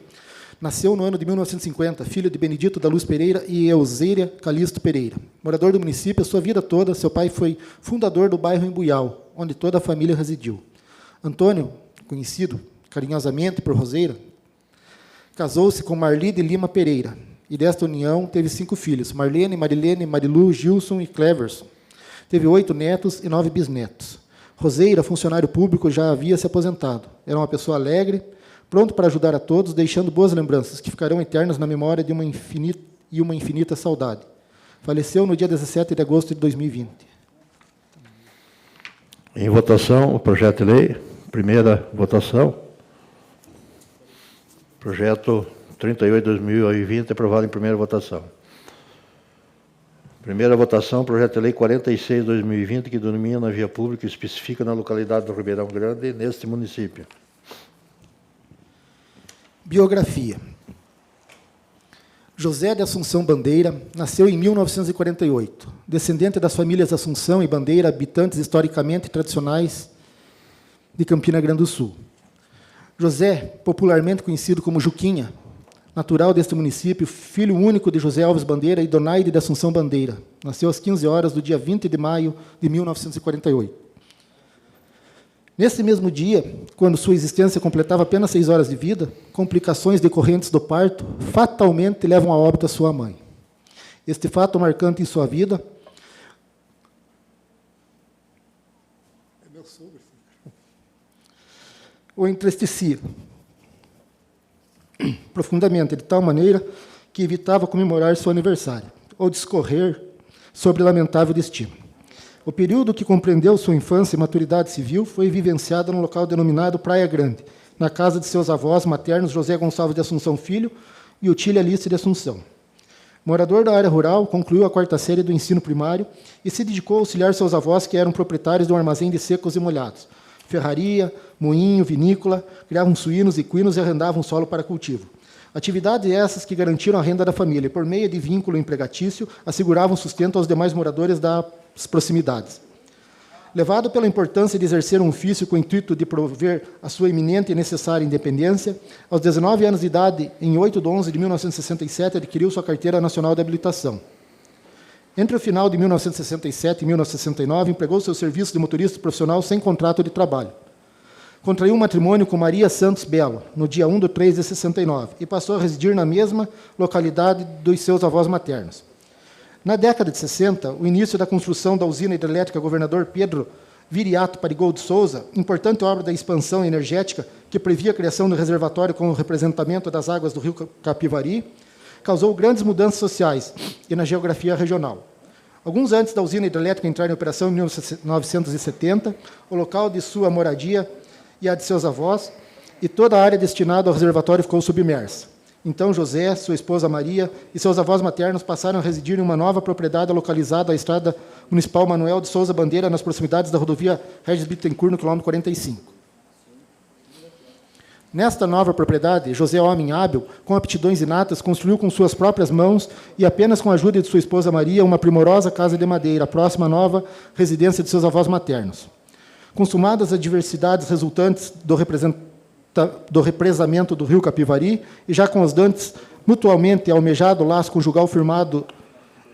nasceu no ano de 1950, filho de Benedito da Luz Pereira e Eusêria Calixto Pereira. Morador do município, a sua vida toda, seu pai foi fundador do bairro Imbuial, onde toda a família residiu. Antônio, conhecido carinhosamente por Roseira, casou-se com Marli de Lima Pereira, e desta união teve 5 filhos, Marlene, Marilene, Marilu, Gilson e Cleverson. Teve 8 netos e 9 bisnetos. Roseira, funcionário público, já havia se aposentado. Era uma pessoa alegre, pronto para ajudar a todos, deixando boas lembranças que ficarão eternas na memória de uma infinita saudade. Faleceu no dia 17 de agosto de 2020. Em votação, o projeto de lei. Primeira votação. Projeto 38 de 2020, aprovado em primeira votação. Primeira votação, projeto de lei 46 de 2020, que denomina a via pública e especifica na localidade do Ribeirão Grande, neste município. Biografia. José de Assunção Bandeira nasceu em 1948, descendente das famílias Assunção e Bandeira, habitantes historicamente tradicionais de Campina Grande do Sul. José, popularmente conhecido como Juquinha, natural deste município, filho único de José Alves Bandeira e Donaide de Assunção Bandeira. Nasceu às 15 horas do dia 20 de maio de 1948. Nesse mesmo dia, quando sua existência completava apenas 6 horas de vida, complicações decorrentes do parto fatalmente levam a óbito a sua mãe. Este fato marcante em sua vida o entristecia profundamente, de tal maneira que evitava comemorar seu aniversário ou discorrer sobre o lamentável destino. O período que compreendeu sua infância e maturidade civil foi vivenciado no local denominado Praia Grande, na casa de seus avós maternos José Gonçalves de Assunção Filho e Otília Alice de Assunção. Morador da área rural, concluiu a 4ª série do ensino primário e se dedicou a auxiliar seus avós, que eram proprietários de um armazém de secos e molhados, ferraria, moinho, vinícola, criavam suínos e equinos e arrendavam solo para cultivo. Atividades essas que garantiram a renda da família e, por meio de vínculo empregatício, asseguravam sustento aos demais moradores das proximidades. Levado pela importância de exercer um ofício com o intuito de prover a sua iminente e necessária independência, aos 19 anos de idade, em 8 de 11 de 1967, adquiriu sua carteira nacional de habilitação. Entre o final de 1967 e 1969, empregou seu serviço de motorista profissional sem contrato de trabalho. Contraiu um matrimônio com Maria Santos Belo, no dia 1 de 3 de 69, e passou a residir na mesma localidade dos seus avós maternos. Na década de 60, o início da construção da usina hidrelétrica Governador Pedro Viriato Parigol de Souza, importante obra da expansão energética que previa a criação do reservatório com o representamento das águas do rio Capivari, causou grandes mudanças sociais e na geografia regional. Alguns antes da usina hidrelétrica entrar em operação em 1970, o local de sua moradia e a de seus avós, e toda a área destinada ao reservatório ficou submersa. Então, José, sua esposa Maria e seus avós maternos passaram a residir em uma nova propriedade localizada à Estrada Municipal Manuel de Souza Bandeira, nas proximidades da rodovia Regis Bittencourt, no quilômetro 45. Nesta nova propriedade, José, homem hábil, com aptidões inatas, construiu com suas próprias mãos e apenas com a ajuda de sua esposa Maria, uma primorosa casa de madeira, próxima à nova residência de seus avós maternos. Consumadas as adversidades resultantes do represamento do rio Capivari, e já com os dantes mutualmente almejado laço conjugal firmado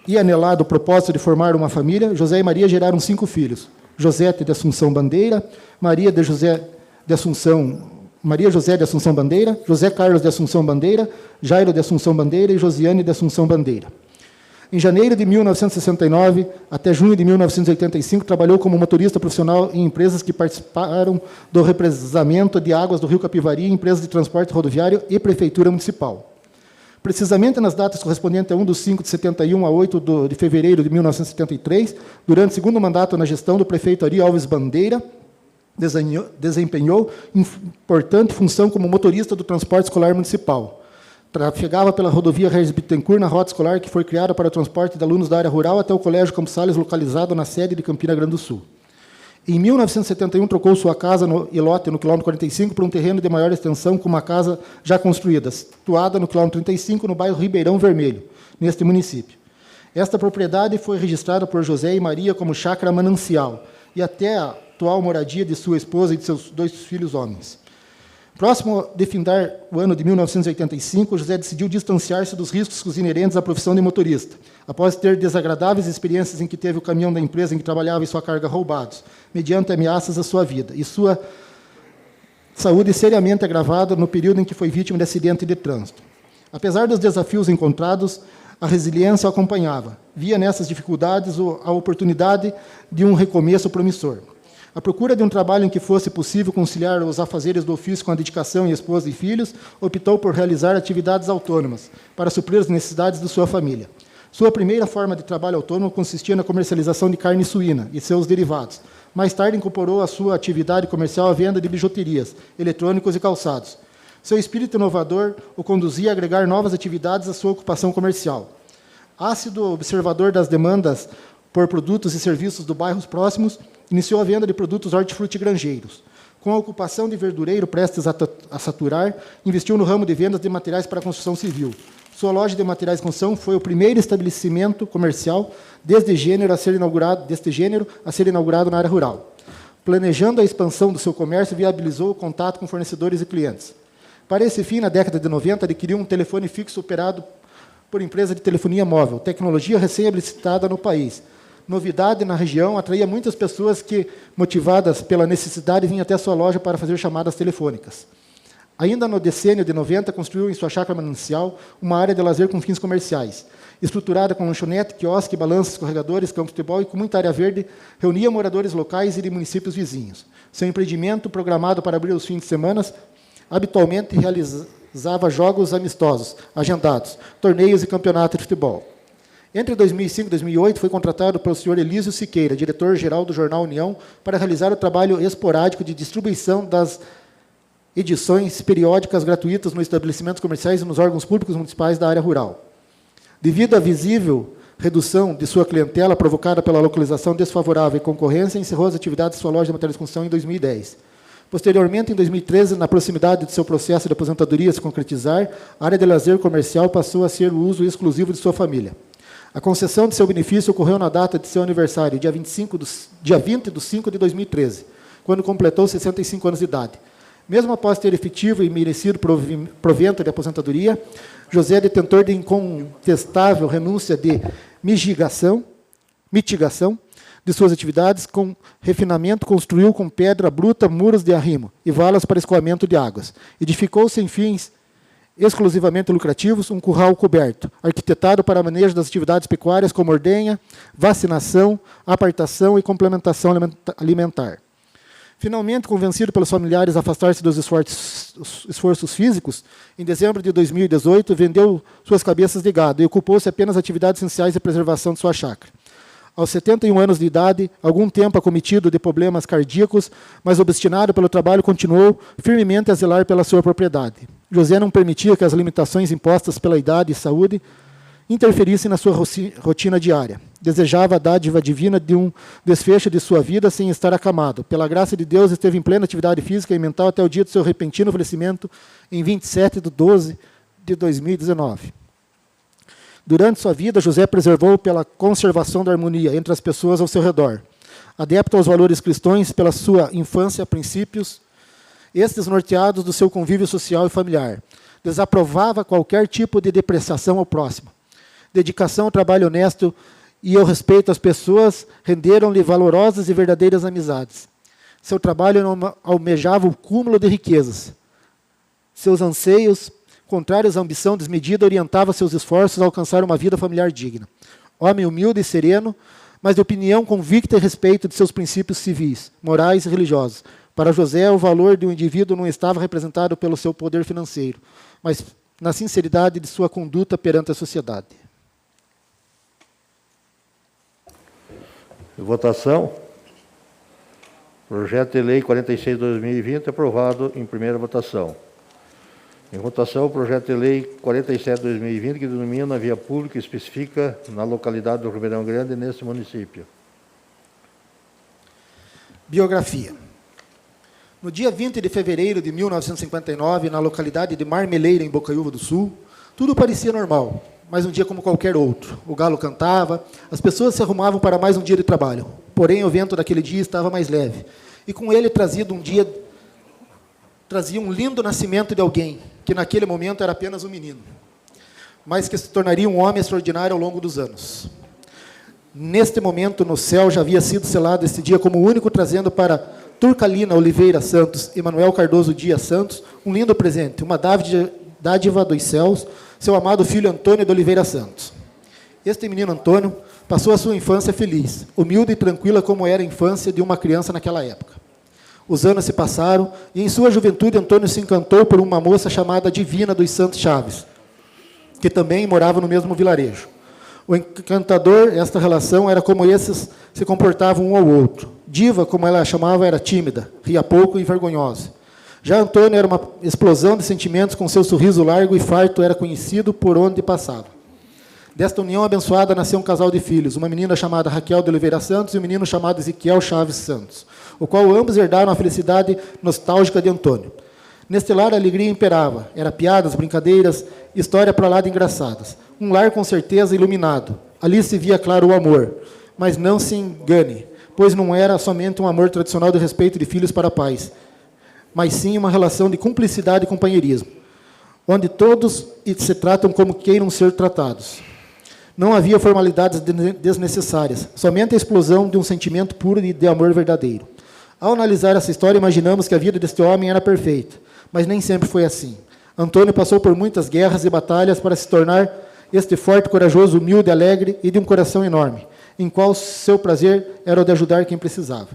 e anelado o propósito de formar uma família, José e Maria geraram 5 filhos: Josete de Assunção Bandeira, Maria José de Assunção Bandeira, José Carlos de Assunção Bandeira, Jairo de Assunção Bandeira e Josiane de Assunção Bandeira. Em janeiro de 1969 até junho de 1985, trabalhou como motorista profissional em empresas que participaram do represamento de águas do Rio Capivari, empresas de transporte rodoviário e prefeitura municipal. Precisamente nas datas correspondentes a 1 de 5 de 71 a 8 de fevereiro de 1973, durante o segundo mandato na gestão do prefeito Ari Alves Bandeira, desempenhou importante função como motorista do transporte escolar municipal. Trafegava pela rodovia Regis Bittencourt, na rota escolar que foi criada para o transporte de alunos da área rural até o Colégio Campos Sales, localizado na sede de Campina Grande do Sul. Em 1971, trocou sua casa e lote no quilômetro 45 por um terreno de maior extensão com uma casa já construída, situada no quilômetro 35, no bairro Ribeirão Vermelho, neste município. Esta propriedade foi registrada por José e Maria como Chácara Manancial, e até a atual moradia de sua esposa e de seus 2 filhos homens. Próximo de findar o ano de 1985, José decidiu distanciar-se dos riscos inerentes à profissão de motorista, após ter desagradáveis experiências em que teve o caminhão da empresa em que trabalhava e sua carga roubados, mediante ameaças à sua vida, e sua saúde seriamente agravada no período em que foi vítima de acidente de trânsito. Apesar dos desafios encontrados, a resiliência o acompanhava. Via nessas dificuldades a oportunidade de um recomeço promissor. À procura de um trabalho em que fosse possível conciliar os afazeres do ofício com a dedicação em esposa e filhos, optou por realizar atividades autônomas para suprir as necessidades de sua família. Sua primeira forma de trabalho autônomo consistia na comercialização de carne suína e seus derivados. Mais tarde, incorporou à sua atividade comercial a venda de bijuterias, eletrônicos e calçados. Seu espírito inovador o conduzia a agregar novas atividades à sua ocupação comercial. Ácido observador das demandas por produtos e serviços dos bairros próximos, iniciou a venda de produtos hortifrutigranjeiros. Com a ocupação de verdureiro prestes a saturar, investiu no ramo de vendas de materiais para a construção civil. Sua loja de materiais de construção foi o primeiro estabelecimento comercial deste gênero a ser inaugurado na área rural. Planejando a expansão do seu comércio, viabilizou o contato com fornecedores e clientes. Para esse fim, na década de 90, adquiriu um telefone fixo operado por empresa de telefonia móvel, tecnologia recém-habilitada no país. Novidade na região, atraía muitas pessoas que, motivadas pela necessidade, vinham até sua loja para fazer chamadas telefônicas. Ainda no decênio de 90, construiu em sua chácara manancial uma área de lazer com fins comerciais. Estruturada com lanchonete, quiosque, balanços, escorregadores, campo de futebol e com muita área verde, reunia moradores locais e de municípios vizinhos. Seu empreendimento, programado para abrir os fins de semana, habitualmente realizava jogos amistosos, agendados, torneios e campeonatos de futebol. Entre 2005 e 2008, foi contratado pelo senhor Elísio Siqueira, diretor-geral do Jornal União, para realizar o trabalho esporádico de distribuição das edições periódicas gratuitas nos estabelecimentos comerciais e nos órgãos públicos municipais da área rural. Devido à visível redução de sua clientela provocada pela localização desfavorável e concorrência, encerrou as atividades de sua loja de materiais de construção em 2010. Posteriormente, em 2013, na proximidade de seu processo de aposentadoria se concretizar, a área de lazer comercial passou a ser o uso exclusivo de sua família. A concessão de seu benefício ocorreu na data de seu aniversário, dia 20 de 5 de 2013, quando completou 65 anos de idade. Mesmo após ter efetivo e merecido provento de aposentadoria, José é detentor de incontestável renúncia de mitigação de suas atividades, com refinamento, construiu com pedra bruta muros de arrimo e valas para escoamento de águas. Edificou sem fins exclusivamente lucrativos um curral coberto, arquitetado para manejo das atividades pecuárias como ordenha, vacinação, apartação e complementação alimentar. Finalmente, convencido pelos familiares a afastar-se dos esforços físicos, em dezembro de 2018, vendeu suas cabeças de gado e ocupou-se apenas de atividades essenciais de preservação de sua chácara. Aos 71 anos de idade, algum tempo acometido de problemas cardíacos, mas obstinado pelo trabalho, continuou firmemente a zelar pela sua propriedade. José não permitia que as limitações impostas pela idade e saúde interferissem na sua rotina diária. Desejava a dádiva divina de um desfecho de sua vida sem estar acamado. Pela graça de Deus, esteve em plena atividade física e mental até o dia do seu repentino falecimento, em 27 de 12 de 2019. Durante sua vida, José preservou pela conservação da harmonia entre as pessoas ao seu redor. Adepto aos valores cristãos pela sua infância, princípios, estes norteados do seu convívio social e familiar. Desaprovava qualquer tipo de depreciação ao próximo. Dedicação ao trabalho honesto e ao respeito às pessoas renderam-lhe valorosas e verdadeiras amizades. Seu trabalho não almejava o cúmulo de riquezas. Seus anseios contrários à ambição desmedida, orientava seus esforços a alcançar uma vida familiar digna. Homem humilde e sereno, mas de opinião convicta a respeito de seus princípios civis, morais e religiosos. Para José, o valor de um indivíduo não estava representado pelo seu poder financeiro, mas na sinceridade de sua conduta perante a sociedade. Votação. Projeto de Lei 46/2020, aprovado em primeira votação. Em votação, o projeto de Lei 47/2020, que denomina a via pública e especifica na localidade do Ribeirão Grande, neste município. Biografia. No dia 20 de fevereiro de 1959, na localidade de Marmeleira, em Bocaiúva do Sul, tudo parecia normal, mas um dia como qualquer outro. O galo cantava, as pessoas se arrumavam para mais um dia de trabalho. Porém, o vento daquele dia estava mais leve, e com ele trazia um lindo nascimento de alguém, que naquele momento era apenas um menino, mas que se tornaria um homem extraordinário ao longo dos anos. Neste momento, no céu, já havia sido selado este dia como único, trazendo para Turcalina Oliveira Santos e Manuel Cardoso Dias Santos um lindo presente, uma dádiva dos céus, seu amado filho Antônio de Oliveira Santos. Este menino Antônio passou a sua infância feliz, humilde e tranquila como era a infância de uma criança naquela época. Os anos se passaram e, em sua juventude, Antônio se encantou por uma moça chamada Divina dos Santos Chaves, que também morava no mesmo vilarejo. O encantador, esta relação, era como esses se comportavam um ao outro. Diva, como ela a chamava, era tímida, ria pouco e vergonhosa. Já Antônio era uma explosão de sentimentos, com seu sorriso largo e farto, era conhecido por onde passava. Desta união abençoada nasceu um casal de filhos, uma menina chamada Raquel de Oliveira Santos e um menino chamado Ezequiel Chaves Santos, o qual ambos herdaram a felicidade nostálgica de Antônio. Neste lar a alegria imperava, era piadas, brincadeiras, história para lá de engraçadas. Um lar com certeza iluminado. Ali se via claro o amor, mas não se engane, pois não era somente um amor tradicional de respeito de filhos para pais, mas sim uma relação de cumplicidade e companheirismo, onde todos se tratam como queiram ser tratados. Não havia formalidades desnecessárias, somente a explosão de um sentimento puro e de amor verdadeiro. Ao analisar essa história, imaginamos que a vida deste homem era perfeita, mas nem sempre foi assim. Antônio passou por muitas guerras e batalhas para se tornar este forte, corajoso, humilde, alegre e de um coração enorme, em qual seu prazer era o de ajudar quem precisava.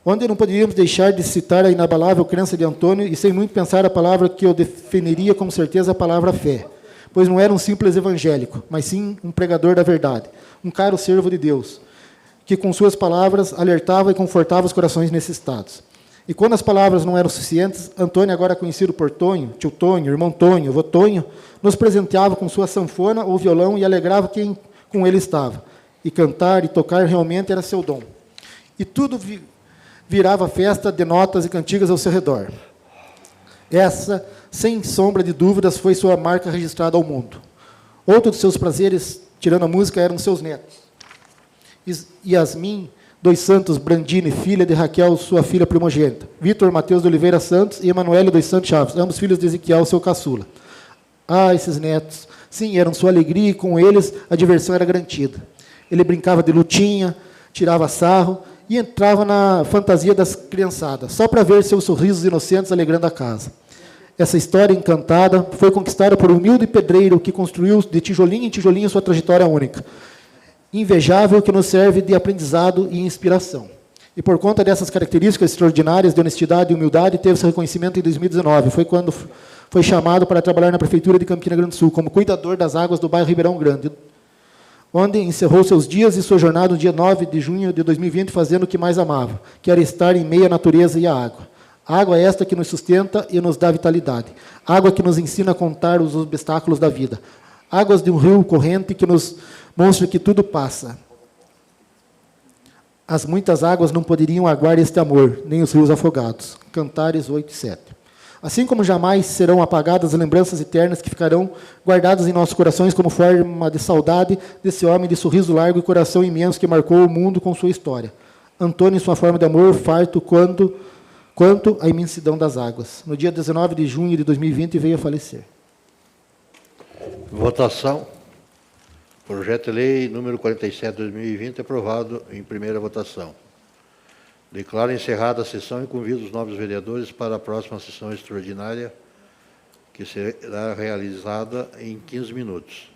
Onde não poderíamos deixar de citar a inabalável crença de Antônio e, sem muito pensar, a palavra que eu definiria com certeza a palavra fé, pois não era um simples evangélico, mas sim um pregador da verdade, um caro servo de Deus, que com suas palavras alertava e confortava os corações necessitados. E quando as palavras não eram suficientes, Antônio, agora conhecido por Tonho, tio Tonho, irmão Tonho, avô Tonho, nos presenteava com sua sanfona ou violão e alegrava quem com ele estava. E cantar e tocar realmente era seu dom. E tudo virava festa de notas e cantigas ao seu redor. Essa, sem sombra de dúvidas, foi sua marca registrada ao mundo. Outro de seus prazeres, tirando a música, eram seus netos. Yasmin dos Santos Brandini, filha de Raquel, sua filha primogênita. Vitor Mateus de Oliveira Santos e Emanuele dos Santos Chaves, ambos filhos de Ezequiel, seu caçula. Ah, esses netos! Sim, eram sua alegria e com eles a diversão era garantida. Ele brincava de lutinha, tirava sarro e entrava na fantasia das criançadas, só para ver seus sorrisos inocentes alegrando a casa. Essa história encantada foi conquistada por um humilde pedreiro que construiu de tijolinho em tijolinho sua trajetória única, invejável, que nos serve de aprendizado e inspiração. E por conta dessas características extraordinárias de honestidade e humildade, teve seu reconhecimento em 2019. Foi quando foi chamado para trabalhar na Prefeitura de Campina Grande do Sul, como cuidador das águas do bairro Ribeirão Grande, onde encerrou seus dias e sua jornada no dia 9 de junho de 2020, fazendo o que mais amava, que era estar em meio à natureza e à água. Água esta que nos sustenta e nos dá vitalidade. Água que nos ensina a contar os obstáculos da vida. Águas de um rio corrente que nos mostra que tudo passa. As muitas águas não poderiam aguar este amor, nem os rios afogados. Cantares 8:7. Assim como jamais serão apagadas as lembranças eternas que ficarão guardadas em nossos corações como forma de saudade desse homem de sorriso largo e coração imenso que marcou o mundo com sua história. Antônio, em sua forma de amor, farto quanto à imensidão das águas. No dia 19 de junho de 2020 veio a falecer. Votação. Projeto de Lei número 47/2020, aprovado em primeira votação. Declaro encerrada a sessão e convido os nobres vereadores para a próxima sessão extraordinária que será realizada em 15 minutos.